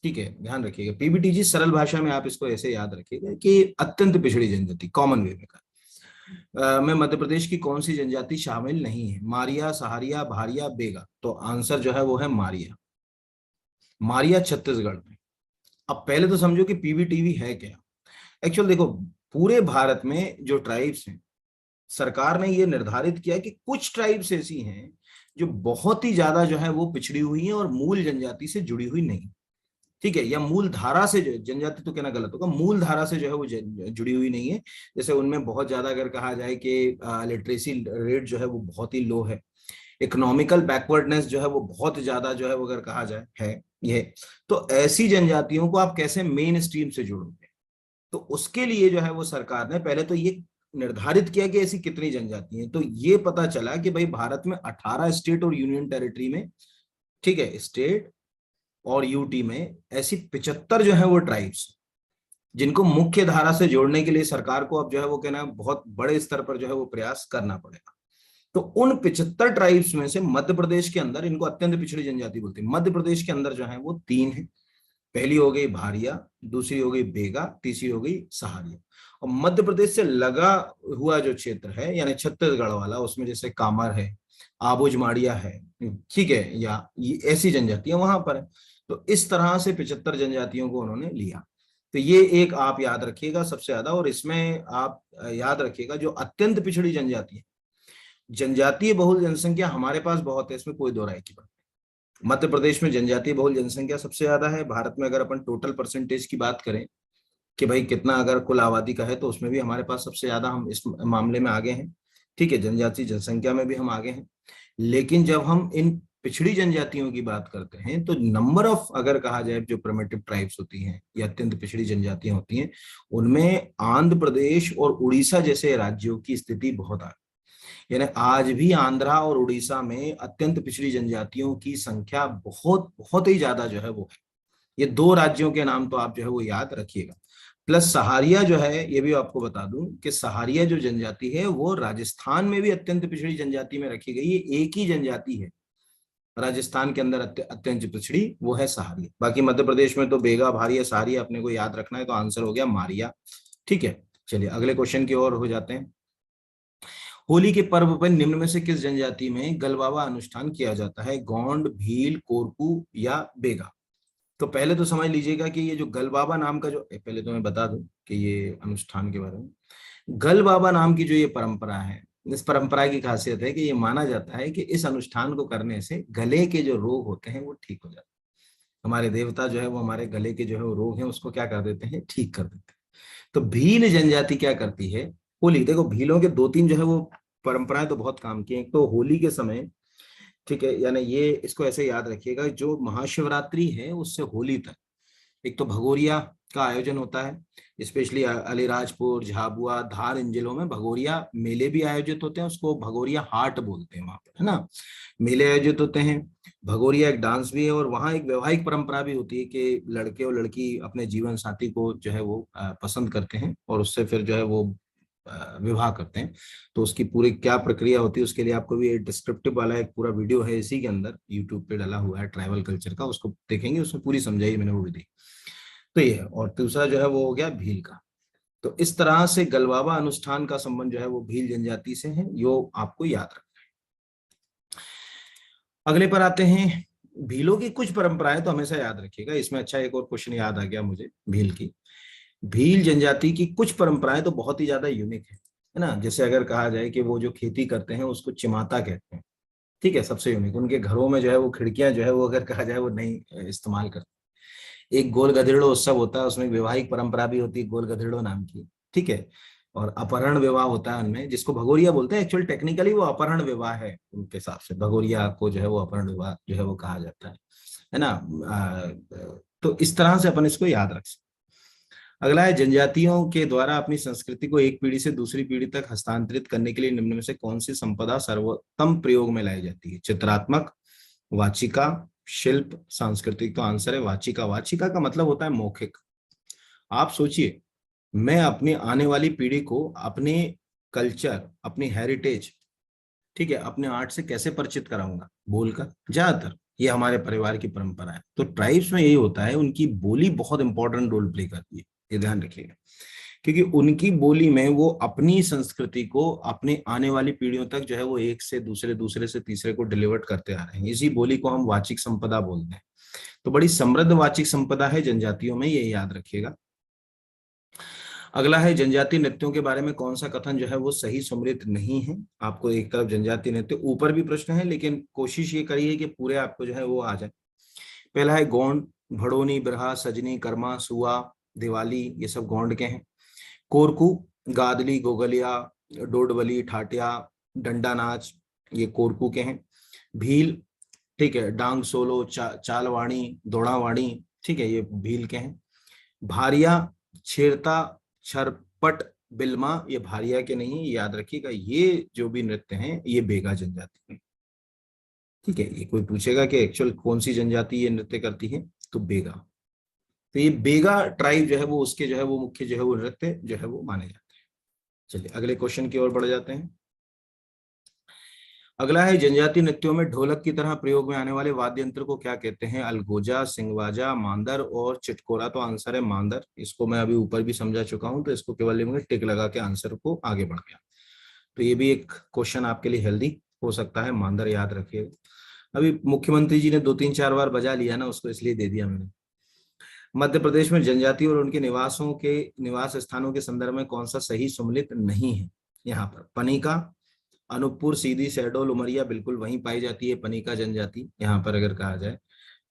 ठीक है, ध्यान रखिएगा, पीवीटीजी सरल भाषा में आप इसको ऐसे याद रखिएगा कि अत्यंत पिछड़ी जनजाति, कॉमन वे में में मध्य प्रदेश की कौन सी जनजाति शामिल नहीं है? मारिया, सहारिया, भारिया, बेगा। तो आंसर जो है वो है मारिया। मारिया छत्तीसगढ़ में। अब पहले तो समझो कि पीवीटीवी है क्या। एक्चुअल देखो पूरे भारत में जो ट्राइब्स हैं सरकार ने ये निर्धारित किया कि कुछ ट्राइब्स ऐसी हैं जो बहुत ही ज्यादा जो है वो पिछड़ी हुई हैं और मूल जनजाति से जुड़ी हुई नहीं, ठीक है, या मूल धारा से, जनजाति तो कहना गलत होगा, मूल धारा से जो है वो जुड़ी हुई नहीं है। जैसे उनमें बहुत ज्यादा अगर कहा जाए कि लिटरेसी रेट जो है वो बहुत ही लो है, इकोनॉमिकल बैकवर्डनेस जो है वो बहुत ज्यादा जो है वो अगर कहा जाए है ये, तो ऐसी जनजातियों को आप कैसे मेन स्ट्रीम से जोड़ोगे? तो उसके लिए जो है वो सरकार ने पहले तो ये निर्धारित किया कि ऐसी कितनी जनजाति हैं। तो ये पता चला कि भाई भारत में 18 स्टेट और यूनियन टेरिटरी में, ठीक है, स्टेट और यूटी में ऐसी 75 जो है वो ट्राइब्स जिनको मुख्य धारा से जोड़ने के लिए सरकार को अब जो है वो कहना बहुत बड़े स्तर पर जो है वो प्रयास करना पड़ेगा। तो उन 75 ट्राइब्स में से मध्य प्रदेश के अंदर इनको अत्यंत पिछड़ी जनजाति बोलते हैं। मध्य प्रदेश के अंदर जो है वो 3 है, पहली हो गई भारिया, दूसरी हो गई बेगा, तीसरी हो गई सहारिया। और मध्य प्रदेश से लगा हुआ जो क्षेत्र है यानी छत्तीसगढ़ वाला, उसमें जैसे कामर है, आबूझमाड़िया है, ठीक है, या ये ऐसी जनजातियां वहां पर है। तो इस तरह से 75 जनजातियों को उन्होंने लिया। तो ये एक आप याद रखिएगा सबसे ज्यादा, और इसमें आप याद रखिएगा जो अत्यंत पिछड़ी जनजाति है, जनजातीय बहुल जनसंख्या हमारे पास बहुत है, इसमें कोई दो राय की बात। मध्य प्रदेश में जनजातीय बहुल जनसंख्या सबसे ज्यादा है। भारत में अगर अपन टोटल परसेंटेज की बात करें कि भाई कितना अगर कुल आबादी का है तो उसमें भी हमारे पास सबसे ज्यादा हम इस मामले में आगे हैं, ठीक है, जनजातीय जनसंख्या में भी हम आगे हैं। लेकिन जब हम इन पिछड़ी जनजातियों की बात करते हैं तो नंबर ऑफ, अगर कहा जाए, जो प्रिमिटिव ट्राइब्स होती हैं या अत्यंत पिछड़ी जनजातियां होती हैं, उनमें आंध्र प्रदेश और उड़ीसा जैसे राज्यों की स्थिति बहुत आगे। यानी आज भी आंध्रा और उड़ीसा में अत्यंत पिछड़ी जनजातियों की संख्या बहुत बहुत ही ज्यादा जो है वो है। ये दो राज्यों के नाम तो आप जो है वो याद रखिएगा। प्लस सहारिया जो है, ये भी आपको बता दूं कि सहारिया जो जनजाति है वो राजस्थान में भी अत्यंत पिछड़ी जनजाति में रखी गई है। एक ही जनजाति है राजस्थान के अंदर अत्यंत पिछड़ी, वो है सहारिया। बाकी मध्य प्रदेश में तो बेगा, भारिया, सहारिया अपने को याद रखना है, तो आंसर हो गया मारिया। ठीक है, चलिए अगले क्वेश्चन की ओर हो जाते हैं। होली के पर्व पर निम्न में से किस जनजाति में गलबाबा अनुष्ठान किया जाता है? गोंड, भील, कोरकू या बेगा? तो पहले तो समझ लीजिएगा कि ये जो गलबाबा नाम का जो, पहले तो मैं बता दूं कि ये अनुष्ठान के बारे में, गलबाबा नाम की जो ये परंपरा है, इस परंपरा की खासियत है कि ये माना जाता है कि इस अनुष्ठान को करने से गले के जो रोग होते हैं वो ठीक हो जाते हैं। हमारे देवता जो है वो हमारे गले के जो है वो रोग हैं उसको क्या कर देते हैं? ठीक कर देते हैं। तो भील जनजाति क्या करती है? होली, देखो भीलों के दो तीन जो है वो परंपराएं तो बहुत काम की हैं। एक तो होली के समय, ठीक है, यानी ये इसको ऐसे याद रखिएगा, जो महाशिवरात्रि है उससे होली तक एक तो भगोरिया का आयोजन होता है। स्पेशली अलीराजपुर, झाबुआ, धार, इन जिलों में भगोरिया मेले भी आयोजित होते हैं। उसको भगोरिया हाट बोलते हैं वहां पर, है ना। मेले आयोजित होते हैं। भगोरिया एक डांस भी है और वहाँ एक वैवाहिक परंपरा भी होती है कि लड़के और लड़की अपने जीवन साथी को जो है वो पसंद करते हैं और उससे फिर जो है वो विवाह करते हैं। तो उसकी पूरी क्या प्रक्रिया होती है उसके लिए आपको भी डिस्क्रिप्टिव वाला एक पूरा वीडियो है इसी के अंदर यूट्यूब पे डाला हुआ है, ट्राइबल कल्चर का, उसको देखेंगे, उसमें पूरी समझाई मैंने वो दी। तो ये है। और दूसरा जो है वो हो गया भील का। तो इस तरह से गलबाबा अनुष्ठान का संबंध जो है वो भील जनजाति से है, यो आपको याद रखना है। अगले पर आते हैं। भीलों की कुछ परंपराएं तो हमेशा याद रखिएगा। इसमें अच्छा एक और क्वेश्चन याद आ गया मुझे भील की। भील जनजाति की कुछ परंपराएं तो बहुत ही ज्यादा यूनिक है ना। जैसे अगर कहा जाए कि वो जो खेती करते हैं उसको चिमाता कहते हैं। ठीक है, सबसे यूनिक। उनके घरों में जो है वो खिड़कियां जो है वो अगर कहा जाए वो नहीं इस्तेमाल करते। एक गोल गधेड़ो उत्सव होता है, उसमें वैवाहिक परंपरा भी होती है गोल गधेड़ो नाम की। ठीक है। और अपहरण विवाह होता है उनमें, जिसको भगोरिया बोलते हैं। एक्चुअल टेक्निकली वो अपहरण विवाह है उनके हिसाब से। भगोरिया को जो है वो अपहरण विवाह जो है वो कहा जाता है ना। तो इस तरह से अपन इसको याद रख सकते। अगला है, जनजातियों के द्वारा अपनी संस्कृति को एक पीढ़ी से दूसरी पीढ़ी तक हस्तांतरित करने के लिए निम्न में से कौन सी संपदा सर्वोत्तम प्रयोग में लाई जाती है? चित्रात्मक, वाचिका, शिल्प, सांस्कृतिक? तो आंसर है वाचिका। वाचिका का मतलब होता है मौखिक। आप सोचिए, मैं अपनी आने वाली पीढ़ी को अपने कल्चर, अपनी हेरिटेज, ठीक है, अपने आर्ट से कैसे परिचित कराऊंगा? बोलकर। ज्यादातर ये हमारे परिवार की परंपरा है। तो ट्राइब्स में यही होता है, उनकी बोली बहुत इंपॉर्टेंट रोल प्ले करती है, ये ध्यान रखिएगा। क्योंकि उनकी बोली में वो अपनी संस्कृति को अपने आने वाली पीढ़ियों तक जो है वो एक से दूसरे, दूसरे से तीसरे को डिलीवर करते आ रहे हैं। इसी बोली को हम वाचिक संपदा बोलते हैं। तो बड़ी समृद्ध वाचिक संपदा है जनजातियों में, ये याद रखिएगा। अगला है, जनजाति नृत्यों के बारे में कौन सा कथन जो है वो सही सुमरित नहीं है? आपको एक तरफ जनजाति नृत्य, ऊपर भी प्रश्न है लेकिन कोशिश ये करिए कि पूरे आपको जो है वो आ जाए। पहला है गोंड, भड़ोनी, बिरहा, सजनी, कर्मा, सुआ, दिवाली, ये सब गोंड के हैं। कोरकू, गादली, गोगलिया, डोडवली, ठाटिया, डंडा नाच, ये कोरकू के हैं। भील, ठीक है, डांग सोलो, चालवाणी, दौड़ावाणी, ठीक है, ये भील के हैं। भारिया, छेरता, छरपट, बिल्मा, ये भारिया के नहीं, याद रखिएगा। ये जो भी नृत्य हैं ये बेगा जनजाति में। ठीक है, ये कोई पूछेगा कि एक्चुअल कौन सी जनजाति ये नृत्य करती है, तो बेगा। तो ये बेगा ट्राइब जो है वो, उसके जो है वो मुख्य जो है वो नृत्य जो है वो माने जाते हैं। चलिए अगले क्वेश्चन की ओर बढ़ जाते हैं। अगला है, जनजाति नृत्यों में ढोलक की तरह प्रयोग में आने वाले वाद्य यंत्र को क्या कहते हैं? अलगोजा, सिंगवाजा, मांदर और चिटकोरा? तो आंसर है मांदर। इसको मैं अभी ऊपर भी समझा चुका हूं, तो इसको केवल लिखूंगा, टिक लगा के आंसर को आगे बढ़ गया। तो ये भी एक क्वेश्चन आपके लिए हेल्दी हो सकता है, मांदर याद रखिएगा। अभी मुख्यमंत्री जी ने 2-3-4 बार बजा लिया ना उसको, इसलिए दे दिया मैंने। मध्य प्रदेश में जनजाति और उनके निवासों के निवास स्थानों के संदर्भ में कौन सा सही सुमेलित नहीं है? यहाँ पर पनिका, अनूपपुर, सीधी, शहडोल, उमरिया बिल्कुल वहीं पाई जाती है पनिका जनजाति, यहाँ पर अगर कहा जाए।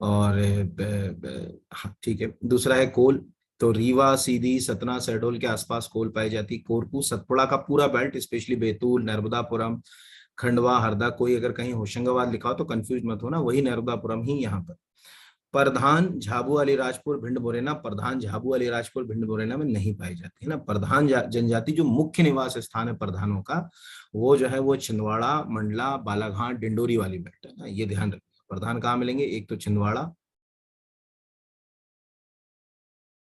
और हाँ, ठीक है। दूसरा है कोल, तो रीवा, सीधी, सतना, शहडोल के आसपास कोल पाई जाती। कोरकू, सतपुड़ा का पूरा बेल्ट, स्पेशली बैतूल, नर्मदापुरम, खंडवा, हरदा, कोई अगर कहीं होशंगाबाद लिखा हो तो कंफ्यूज मत होना, वही नर्मदापुरम ही यहाँ पर। प्रधान झाबू अलीराजपुर भिंड मुरैना, प्रधान झाबू अलीराजपुर भिंड मुरैना में नहीं पाई जाती है ना। प्रधान जनजाति जो मुख्य निवास स्थान है प्रधानों का, वो जो है वो छिंदवाड़ा, मंडला, बालाघाट, डिंडोरी वाली बेल्ट है ना, ये ध्यान रखिए। प्रधान कहाँ मिलेंगे, एक तो छिंदवाड़ा,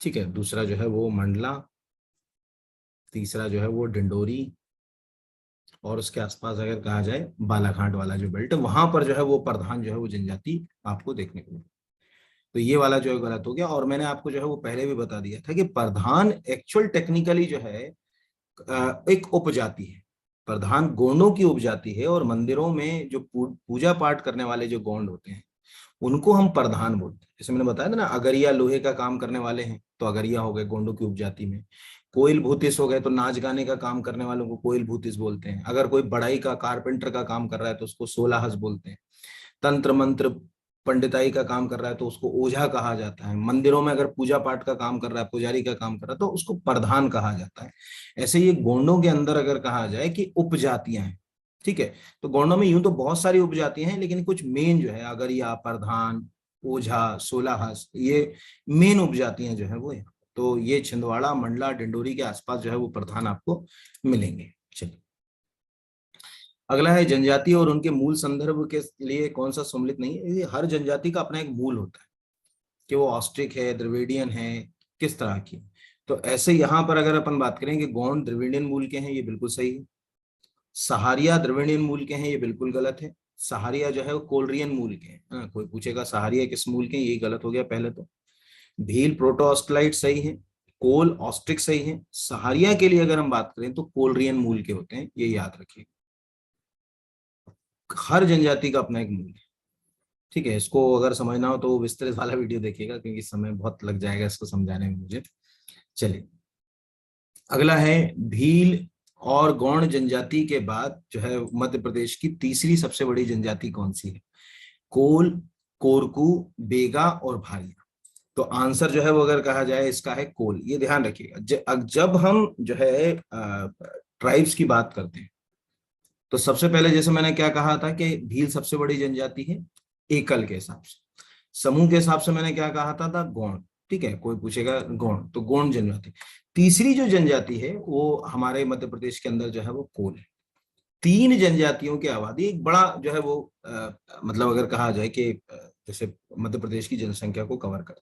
ठीक है, दूसरा जो है वो मंडला, तीसरा जो है वो डिंडोरी, और उसके आसपास अगर कहा जाए बालाघाट वाला जो बेल्ट है, वहां पर जो है वो प्रधान जो है वो जनजाति आपको देखने को मिले। तो ये वाला जो है गलत हो गया। और मैंने आपको जो है वो पहले भी बता दिया था कि प्रधान एक्चुअल टेक्निकली जो है एक उपजाति है। प्रधान गोंडों की उपजाति है, और मंदिरों में जो पूजा पाठ करने वाले जो गोंड होते हैं उनको हम प्रधान बोलते हैं। जैसे मैंने बताया था ना, अगरिया लोहे का काम करने वाले हैं तो अगरिया हो गए गोंडों की उपजाति में। कोयल भूतिस हो गए तो नाच गाने का काम करने वालों को कोयल भूतिस बोलते हैं। अगर कोई बढ़ाई का कारपेंटर का काम कर रहा है तो उसको सोलाहस बोलते हैं। तंत्र मंत्र पंडिताई का काम कर रहा है तो उसको ओझा कहा जाता है। मंदिरों में अगर पूजा पाठ का काम कर रहा है, पुजारी का काम कर रहा है, तो उसको प्रधान कहा जाता है। ऐसे ये गोंडों के अंदर अगर कहा जाए कि उपजातियां हैं, ठीक है, तो गोंडों में यूं तो बहुत सारी उपजातियां हैं, लेकिन कुछ मेन जो है अगरिया, प्रधान, ओझा, सोलाहस, ये मेन उपजातियां जो है वो है। तो ये छिंदवाड़ा, मंडला, डिंडोरी के आसपास जो है वो प्रधान आपको मिलेंगे। चलिए, अगला है जनजाति और उनके मूल संदर्भ के लिए कौन सा सम्मिलित नहीं है। ये हर जनजाति का अपना एक मूल होता है कि वो ऑस्ट्रिक है, द्रविडियन है, किस तरह की। तो ऐसे यहाँ पर अगर अपन बात करें कि गोंड द्रविडियन मूल के हैं, ये बिल्कुल सही है। सहारिया द्रविडियन मूल के हैं, ये बिल्कुल गलत है। सहारिया जो है वो कोलरियन मूल के हैं। हाँ, कोई पूछेगा सहारिया किस मूल के हैं, ये गलत हो गया पहले तो। भील प्रोटो ऑस्ट्रलाइट सही है, कोल ऑस्ट्रिक सही है। सहारिया के लिए अगर हम बात करें तो कोलरियन मूल के होते हैं, ये याद रखिए। हर जनजाति का अपना एक मूल है, ठीक है। इसको अगर समझना हो तो विस्तृत वाला वीडियो देखिएगा, क्योंकि समय बहुत लग जाएगा इसको समझाने में मुझे। चलिए, अगला है भील और गौड़ जनजाति के बाद जो है मध्य प्रदेश की तीसरी सबसे बड़ी जनजाति कौन सी है। कोल, कोरकू, बेगा और भारिया। तो आंसर जो है वो अगर कहा जाए इसका है कोल। ये ध्यान रखिएगा, जब हम जो है ट्राइब्स की बात करते हैं तो सबसे पहले जैसे मैंने क्या कहा था कि भील सबसे बड़ी जनजाति है एकल के हिसाब से। समूह के हिसाब से मैंने क्या कहा था गौड़, ठीक है, कोई पूछेगा गौड़ तो गौड़ जनजाति। तीसरी जो जनजाति है वो हमारे मध्य प्रदेश के अंदर जो है वो कोल है। तीन जनजातियों की आबादी एक बड़ा जो है वो मतलब अगर कहा जाए कि जैसे मध्य प्रदेश की जनसंख्या को कवर करते।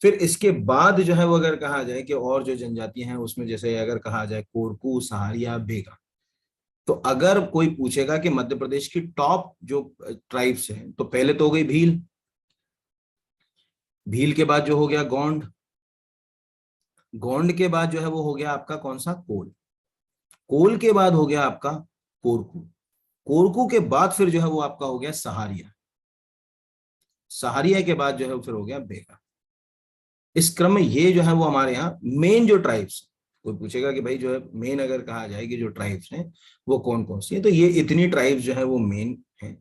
फिर इसके बाद जो है वो अगर कहा जाए कि और जो जनजातियां हैं उसमें जैसे अगर कहा जाए कोरकू, सहारिया, बेगा। तो अगर कोई पूछेगा कि मध्य प्रदेश की टॉप जो ट्राइब्स हैं तो पहले तो हो गई भील, भील के बाद जो हो गया गोंड, गोंड के बाद जो है वो हो गया आपका कौन सा, कोल, कोल के बाद हो गया आपका कोरकू, कोरकू के बाद फिर जो है वो आपका हो गया सहारिया, सहारिया के बाद जो है फिर हो गया बेगा। इस क्रम में ये जो है वो हमारे यहाँ मेन जो ट्राइब्स, कोई पूछेगा कि भाई जो है मेन अगर कहा जाए कि जो ट्राइब्स हैं वो कौन कौन सी है, तो ये इतनी ट्राइब्स जो है वो मेन है।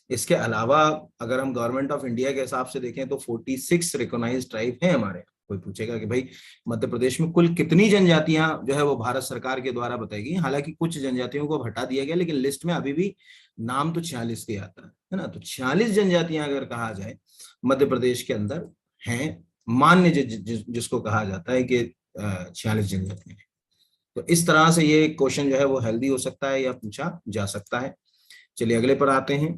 इसके अलावा अगर हम गवर्नमेंट ऑफ इंडिया के हिसाब से देखें तो 46 रिकॉग्नाइज्ड ट्राइब है हमारे। कोई पूछेगा कि भाई मध्य प्रदेश में कुल कितनी जनजातियां जो है वो भारत सरकार के द्वारा बताई गई। हालांकि कुछ जनजातियों को हटा दिया गया, लेकिन लिस्ट में अभी भी नाम तो 46 के आता है ना। तो 46 जनजातियां अगर कहा जाए मध्य प्रदेश के अंदर हैं, मान्य जिसको कहा जाता है कि 46 जनजातियां हैं। तो इस तरह से ये क्वेश्चन जो है वो हेल्दी हो सकता है या पूछा जा सकता है। चलिए अगले पर आते हैं।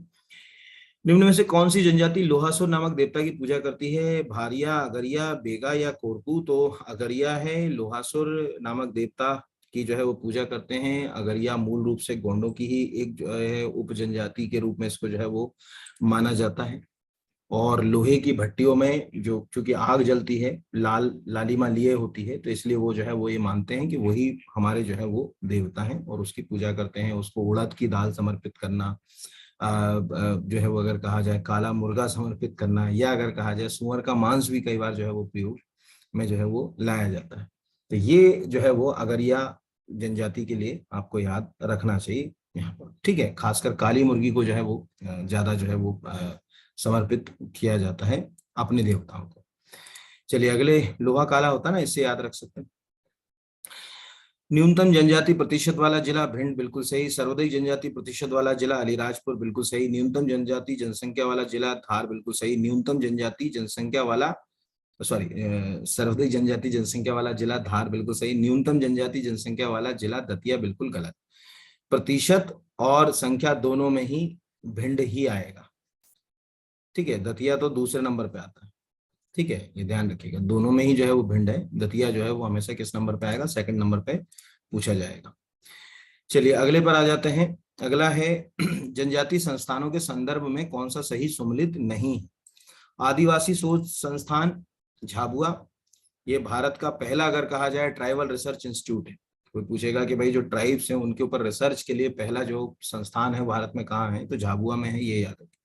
निम्न में से कौन सी जनजाति लोहासुर नामक देवता की पूजा करती है। भारिया, अगरिया, बेगा या कोरकू। तो अगरिया है, लोहासुर नामक देवता की जो है वो पूजा करते हैं। अगरिया मूल रूप से गोंडों की ही एक जो है उप जनजाति के रूप में इसको जो है वो माना जाता है। और लोहे की भट्टियों में जो चूंकि आग जलती है, लालिमा लिए होती है, तो इसलिए वो जो है वो ये मानते हैं कि वही हमारे जो है वो देवता हैं और उसकी पूजा करते हैं। उसको उड़द की दाल समर्पित करना, जो है वो अगर कहा जाए काला मुर्गा समर्पित करना, या अगर कहा जाए सुअर का मांस भी कई बार जो है वो प्रयोग में जो है वो लाया जाता है। तो ये जो है वो अगरिया जनजाति के लिए आपको याद रखना चाहिए यहाँ पर, ठीक है। खासकर काली मुर्गी को जो है वो ज्यादा जो है वो समर्पित किया जाता है अपने देवताओं को। चलिए अगले, लोहा काला होता है ना, इससे याद रख सकते हैं। न्यूनतम जनजाति प्रतिशत वाला जिला भिंड, बिल्कुल सही। सर्वाधिक जनजाति प्रतिशत वाला जिला अलीराजपुर, बिल्कुल सही। न्यूनतम जनजाति जनसंख्या वाला जिला धार, बिल्कुल सही। न्यूनतम जनजाति जनसंख्या वाला, सॉरी, सर्वाधिक जनजाति जनसंख्या वाला जिला धार, बिल्कुल सही। न्यूनतम जनजाति जनसंख्या वाला जिला दतिया, बिल्कुल गलत। प्रतिशत और संख्या दोनों में ही भिंड ही आएगा, ठीक है। दतिया तो दूसरे नंबर पे आता है, ठीक है, ये ध्यान रखिएगा। दोनों में ही जो है वो भिंड है। दतिया जो है वो हमेशा किस नंबर पे आएगा? सेकंड नंबर पे पूछा जाएगा। चलिए अगले पर आ जाते हैं। अगला है जनजाति संस्थानों के संदर्भ में कौन सा सही सुमेलित नहीं है? आदिवासी शोध संस्थान झाबुआ, ये भारत का पहला अगर कहा जाए ट्राइबल रिसर्च इंस्टीट्यूट है। कोई पूछेगा कि भाई जो ट्राइब्स हैं उनके ऊपर रिसर्च के लिए पहला जो संस्थान है भारत में कहाँ है, तो झाबुआ में है, ये याद रखें।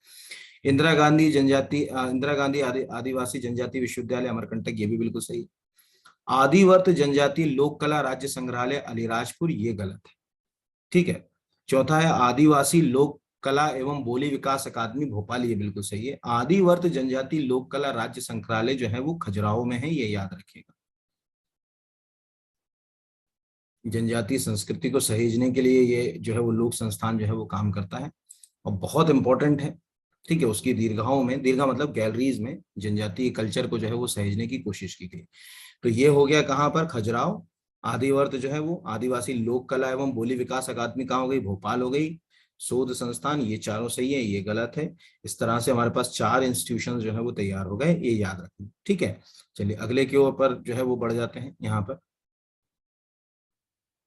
इंदिरा गांधी आदिवासी जनजाति विश्वविद्यालय अमरकंटक, ये भी बिल्कुल सही। आदिवर्त जनजाति लोक कला राज्य संग्रहालय अलीराजपुर, ये गलत है, ठीक है। चौथा है आदिवासी लोक कला एवं बोली विकास अकादमी भोपाल, ये बिल्कुल सही है। आदिवर्त जनजाति लोक कला राज्य संग्रहालय जो है वो खजुराहो में है, ये याद रखिएगा। जनजातीय संस्कृति को सहेजने के लिए ये जो है वो लोक संस्थान जो है वो काम करता है और बहुत इंपॉर्टेंट है, ठीक है। उसकी दीर्घाओं में, दीर्घा मतलब गैलरीज में जनजातीय कल्चर को जो है वो सहेजने की कोशिश की गई। तो ये हो गया कहाँ पर? खजुराहो। आदिवर्त जो है वो आदिवासी लोक कला एवं बोली विकास अकादमी कहाँ हो गई? भोपाल हो गई। शोध संस्थान, ये चारों सही है, ये गलत है। इस तरह से हमारे पास 4 इंस्टीट्यूशन जो है वो तैयार हो गए, ये याद रखें, ठीक है। चलिए अगले के ऊपर जो है वो बढ़ जाते हैं। यहाँ पर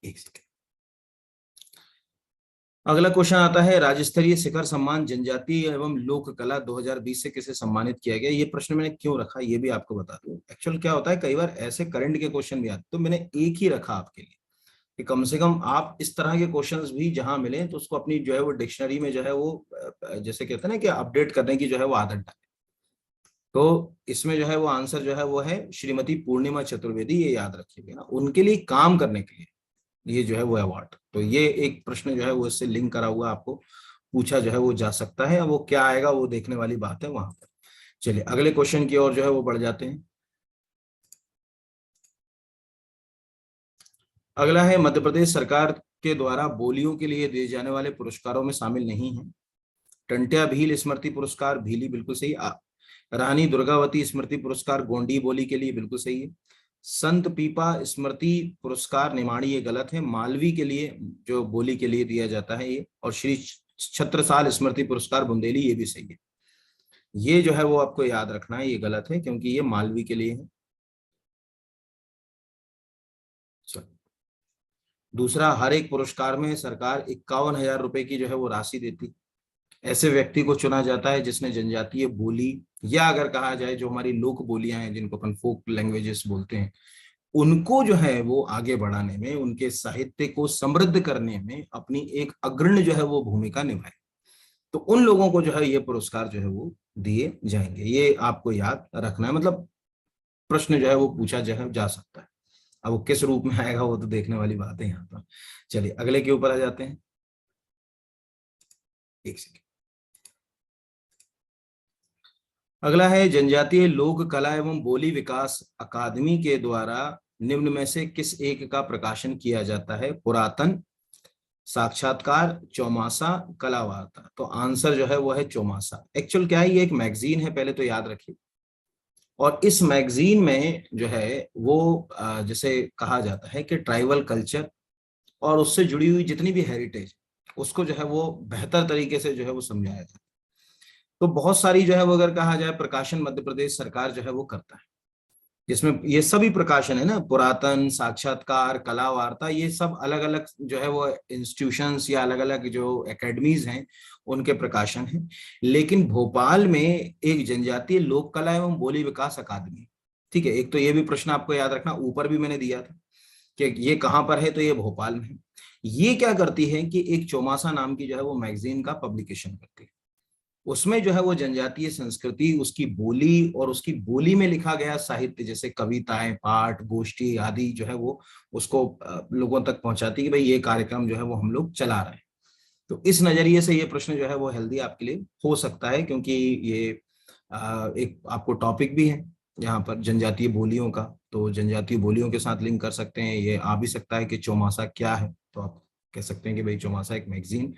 एक सेकेंड, अगला क्वेश्चन आता है, राज्य स्तरीय शिखर सम्मान जनजाति एवं लोक कला 2020 से किसे सम्मानित किया गया? ये प्रश्न मैंने क्यों रखा ये भी आपको बता दूं। एक्चुअल क्या होता है, कई बार ऐसे करंट के क्वेश्चन भी आते, तो मैंने एक ही रखा आपके लिए कि कम से कम आप इस तरह के क्वेश्चंस भी जहां मिले तो उसको अपनी जो है वो डिक्शनरी में जो है वो जैसे कहते हैं ना कि अपडेट करने की जो है वो आदत डालें। तो इसमें जो है वो आंसर जो है वो है श्रीमती पूर्णिमा चतुर्वेदी, ये याद रखिएगा ना, उनके लिए काम करने के लिए ये जो है वो अवार्ड। तो ये एक प्रश्न जो है वो इससे लिंक करा हुआ आपको पूछा जो है वो जा सकता है। वो क्या आएगा वो देखने वाली बात है वहां पर। चलिए अगले क्वेश्चन की ओर जो है वो बढ़ जाते हैं। अगला है, मध्य प्रदेश सरकार के द्वारा बोलियों के लिए दिए जाने वाले पुरस्कारों में शामिल नहीं है। टंट्या भील स्मृति पुरस्कार, भीली, बिल्कुल सही। रानी दुर्गावती स्मृति पुरस्कार गोंडी बोली के लिए, बिल्कुल सही है। संत पीपा स्मृति पुरस्कार निमाड़ी, ये गलत है। मालवी के लिए जो बोली के लिए दिया जाता है ये। और श्री छत्रसाल स्मृति पुरस्कार बुंदेली, ये भी सही है। ये जो है वो आपको याद रखना है, ये गलत है क्योंकि ये मालवी के लिए है। दूसरा, हर एक पुरस्कार में सरकार 51,000 रुपए की जो है वो राशि देती। ऐसे व्यक्ति को चुना जाता है जिसने जनजातीय बोली, या अगर कहा जाए जो हमारी लोक बोलियां हैं जिनको अपन फोक लैंग्वेजेस बोलते हैं, उनको जो है वो आगे बढ़ाने में, उनके साहित्य को समृद्ध करने में अपनी एक अग्रणी जो है वो भूमिका निभाए। तो उन लोगों को जो है ये पुरस्कार जो है वो दिए जाएंगे, ये आपको याद रखना है। मतलब प्रश्न जो है वो पूछा जो है जा सकता है। अब वो किस रूप में आएगा वो तो देखने वाली बात है यहाँ पर। चलिए अगले के ऊपर आ जाते हैं। एक सेकेंड, अगला है, जनजातीय लोक कला एवं बोली विकास अकादमी के द्वारा निम्न में से किस एक का प्रकाशन किया जाता है? पुरातन, साक्षात्कार, चौमासा, कला वार्ता। तो आंसर जो है वो है चौमासा। एक्चुअल क्या है, ये एक मैगजीन है, पहले तो याद रखिए। और इस मैगजीन में जो है वो जैसे कहा जाता है कि ट्राइबल कल्चर और उससे जुड़ी हुई जितनी भी हेरिटेज, उसको जो है वो बेहतर तरीके से जो है वो समझाया जाता है। तो बहुत सारी जो है वो अगर कहा जाए प्रकाशन मध्य प्रदेश सरकार जो है वो करता है, जिसमें ये सभी प्रकाशन है ना, पुरातन, साक्षात्कार, कला वार्ता, ये सब अलग अलग जो है वो इंस्टीट्यूशंस या अलग अलग जो एकेडमीज हैं उनके प्रकाशन हैं। लेकिन भोपाल में एक जनजातीय लोक कला एवं बोली विकास अकादमी, ठीक है। एक तो ये भी प्रश्न आपको याद रखना, ऊपर भी मैंने दिया था कि ये कहाँ पर है, तो ये भोपाल में है। ये क्या करती है कि एक चौमासा नाम की जो है वो मैगजीन का पब्लिकेशन करती है। उसमें जो है वो जनजातीय संस्कृति, उसकी बोली और उसकी बोली में लिखा गया साहित्य, जैसे कविताएं, पाठ, गोष्ठी आदि जो है वो उसको लोगों तक पहुंचाती कि भाई ये कार्यक्रम जो है वो हम लोग चला रहे हैं। तो इस नजरिए से ये प्रश्न जो है वो हेल्दी आपके लिए हो सकता है, क्योंकि ये एक आपको टॉपिक भी है यहाँ पर जनजातीय बोलियों का, तो जनजातीय बोलियों के साथ लिंक कर सकते हैं। ये आ भी सकता है कि चौमासा क्या है, तो आप कह सकते हैं कि भाई चौमासा एक मैगजीन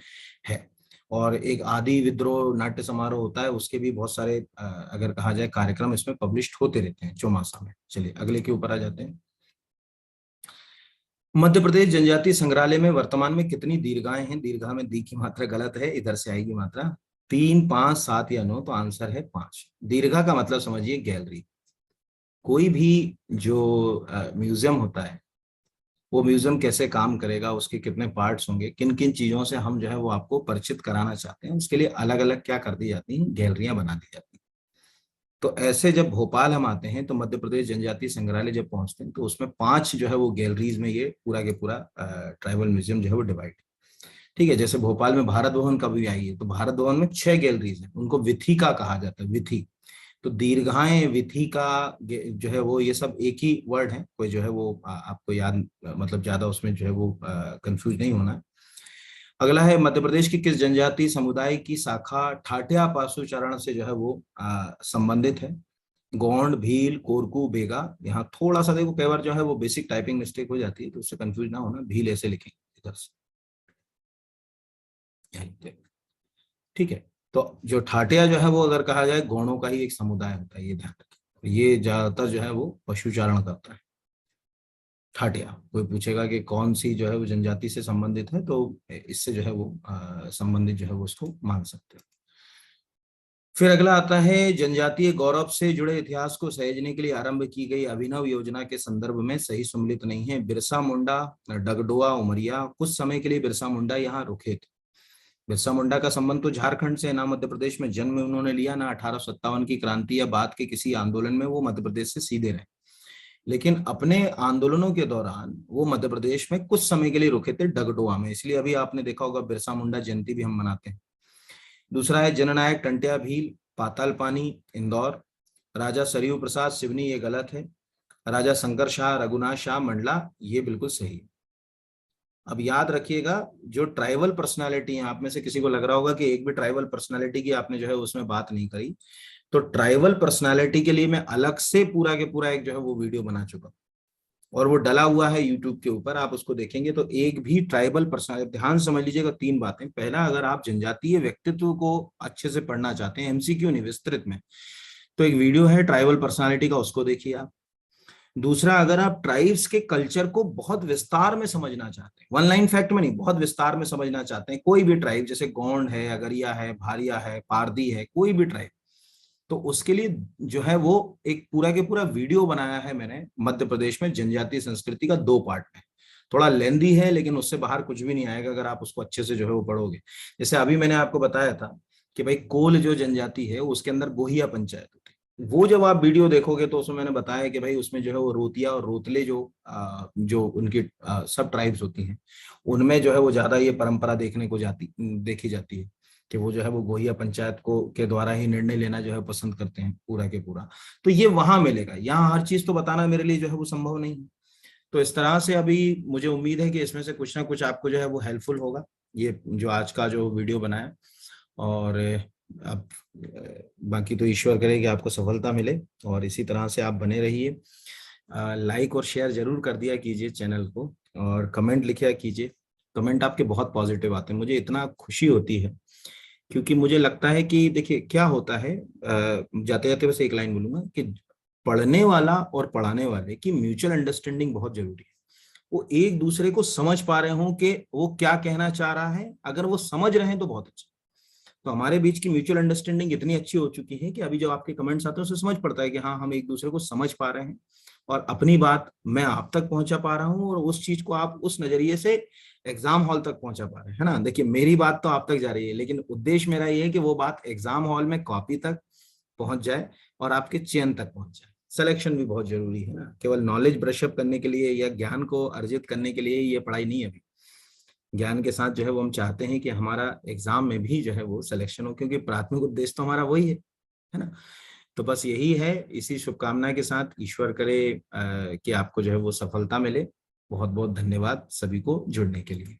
है। और एक आदि विद्रोह नाट्य समारोह होता है, उसके भी बहुत सारे अगर कहा जाए कार्यक्रम इसमें पब्लिश होते रहते हैं चौमासा में। चलिए अगले के ऊपर आ जाते हैं। मध्य प्रदेश जनजातीय संग्रहालय में वर्तमान में कितनी दीर्घाएं हैं? दीर्घा में दी की मात्रा गलत है, इधर से आएगी मात्रा 3, 5, 7 या 9, तो आंसर है 5। दीर्घा का मतलब समझिए गैलरी। कोई भी जो म्यूजियम होता है, वो म्यूजियम कैसे काम करेगा, उसके कितने पार्ट्स होंगे, किन किन चीजों से हम जो है वो आपको परिचित कराना चाहते हैं, उसके लिए अलग अलग क्या कर दी जाती हैं, गैलरियां बना दी जाती हैं। तो ऐसे जब भोपाल हम आते हैं तो मध्य प्रदेश जनजातीय संग्रहालय जब पहुंचते हैं तो उसमें 5 जो है वो गैलरीज में ये पूरा के पूरा ट्राइबल म्यूजियम जो है वो डिवाइड। ठीक है, जैसे भोपाल में भारत भवन का भी आई है, तो भारत भवन में 6 गैलरीज है, उनको विथिका कहा जाता है, विथि। तो दीर्घाएं, विधि का जो है वो ये सब एक ही वर्ड है, कोई जो है वो आपको याद मतलब ज्यादा उसमें जो है वो कंफ्यूज नहीं होना है। अगला है, मध्य प्रदेश की किस जनजातीय समुदाय की शाखा ठाटिया पाशुचारण से जो है वो संबंधित है? गोंड, भील, कोरकू, बेगा। यहाँ थोड़ा सा देखो कई बार जो है वो बेसिक टाइपिंग मिस्टेक हो जाती है, तो उससे कंफ्यूज ना होना, भील ऐसे लिखेंगे इधर से। ठीक है, तो जो ठाटिया जो है वो अगर कहा जाए गोंडों का ही एक समुदाय होता है, ये ध्यान रखें। ये ज्यादातर जो है वो पशुचारण करता है। ठाटिया, कोई पूछेगा कि कौन सी जो है वो जनजाति से संबंधित है, तो इससे जो है वो संबंधित जो है वो उसको मान सकते हैं। फिर अगला आता है, जनजातीय गौरव से जुड़े इतिहास को सहेजने के लिए आरंभ की गई अभिनव योजना के संदर्भ में सही सम्मिलित नहीं है। बिरसा मुंडा, डगडोआ, उमरिया। कुछ समय के लिए बिरसा मुंडा यहाँ रुके थे। बिरसा मुंडा का संबंध तो झारखंड से, ना मध्य प्रदेश में जन्म उन्होंने लिया, ना 1857 की क्रांति या बाद के किसी आंदोलन में वो मध्य प्रदेश से सीधे रहे। लेकिन अपने आंदोलनों के दौरान वो मध्य प्रदेश में कुछ समय के लिए रुके थे डगडोआ में, इसलिए अभी आपने देखा होगा बिरसा मुंडा जयंती भी हम मनाते हैं। दूसरा है, जननायक टंट्या भील, पाताल पानी, इंदौर। राजा सरयू प्रसाद, सिवनी, ये गलत है। राजा शंकर शाह, रघुनाथ शाह, मंडला, ये बिल्कुल सही है। अब याद रखिएगा, जो ट्राइबल पर्सनालिटी है, आप में से किसी को लग रहा होगा कि एक भी ट्राइबल पर्सनालिटी की आपने जो है उसमें बात नहीं करी, तो ट्राइबल पर्सनालिटी के लिए मैं अलग से पूरा के पूरा एक जो है वो वीडियो बना चुका, और वो डला हुआ है यूट्यूब के ऊपर, आप उसको देखेंगे तो एक भी ट्राइबल पर्सनालिटी, ध्यान समझ लीजिएगा 3 बातें। पहला, अगर आप जनजातीय व्यक्तित्व को अच्छे से पढ़ना चाहते हैं, एमसीक्यू नहीं विस्तृत में, तो एक वीडियो है ट्राइबल पर्सनालिटी का, उसको देखिए आप। दूसरा, अगर आप ट्राइब्स के कल्चर को बहुत विस्तार में समझना चाहते हैं, वन लाइन फैक्ट में नहीं, बहुत विस्तार में समझना चाहते हैं, कोई भी ट्राइब, जैसे गोंड है, अगरिया है, भारिया है, पारदी है, कोई भी ट्राइब, तो उसके लिए जो है वो एक पूरा के पूरा वीडियो बनाया है मैंने, मध्य प्रदेश में जनजातीय संस्कृति का 2 पार्ट में। थोड़ा लेंदी है, लेकिन उससे बाहर कुछ भी नहीं आएगा अगर आप उसको अच्छे से जो है वो पढ़ोगे। जैसे अभी मैंने आपको बताया था कि भाई कोल जो जनजाति है उसके अंदर गोहिया पंचायत होती है, वो जब आप वीडियो देखोगे तो उसमें मैंने बताया कि भाई उसमें जो है वो रोतिया और रोतले जो उनकी सब ट्राइब्स होती हैं, उनमें जो है वो ज्यादा ये परंपरा देखी जाती है कि वो जो है वो गोहिया पंचायत को के द्वारा ही निर्णय लेना जो है पसंद करते हैं पूरा के पूरा। तो ये वहां मिलेगा, यहाँ हर चीज तो बताना मेरे लिए जो है वो संभव नहीं है। तो इस तरह से अभी मुझे उम्मीद है कि इसमें से कुछ ना कुछ आपको जो है वो हेल्पफुल होगा, ये जो आज का जो वीडियो बनाया। और अब बाकी तो ईश्वर करे कि आपको सफलता मिले, और इसी तरह से आप बने रहिए। लाइक और शेयर जरूर कर दिया कीजिए चैनल को, और कमेंट लिखा कीजिए। कमेंट आपके बहुत पॉजिटिव आते हैं, मुझे इतना खुशी होती है, क्योंकि मुझे लगता है कि देखिए क्या होता है, जाते जाते बस एक लाइन बोलूंगा कि पढ़ने वाला और पढ़ाने वाले की म्यूचुअल अंडरस्टैंडिंग बहुत जरूरी है। वो एक दूसरे को समझ पा रहे हों कि वो क्या कहना चाह रहा है, अगर वो समझ रहे हैं तो बहुत अच्छा। तो हमारे बीच की म्यूचुअल अंडरस्टैंडिंग इतनी अच्छी हो चुकी है कि अभी जब आपके कमेंट्स आते हैं उससे समझ पड़ता है कि हाँ, हम एक दूसरे को समझ पा रहे हैं, और अपनी बात मैं आप तक पहुंचा पा रहा हूँ, और उस चीज को आप उस नजरिए से एग्जाम हॉल तक पहुंचा पा रहे हैं, है ना। देखिए मेरी बात तो आप तक जा रही है, लेकिन उद्देश्य मेरा ये है कि वो बात एग्जाम हॉल में कॉपी तक पहुंच जाए और आपके चयन तक पहुंच जाए। सिलेक्शन भी बहुत जरूरी है ना, केवल नॉलेज ब्रशअप करने के लिए या ज्ञान को अर्जित करने के लिए ये पढ़ाई नहीं है। अभी ज्ञान के साथ जो है वो हम चाहते हैं कि हमारा एग्जाम में भी जो है वो सिलेक्शन हो, क्योंकि प्राथमिक उद्देश्य तो हमारा वही है ना। तो बस यही है, इसी शुभकामना के साथ ईश्वर करे कि आपको जो है वो सफलता मिले। बहुत बहुत धन्यवाद सभी को जुड़ने के लिए।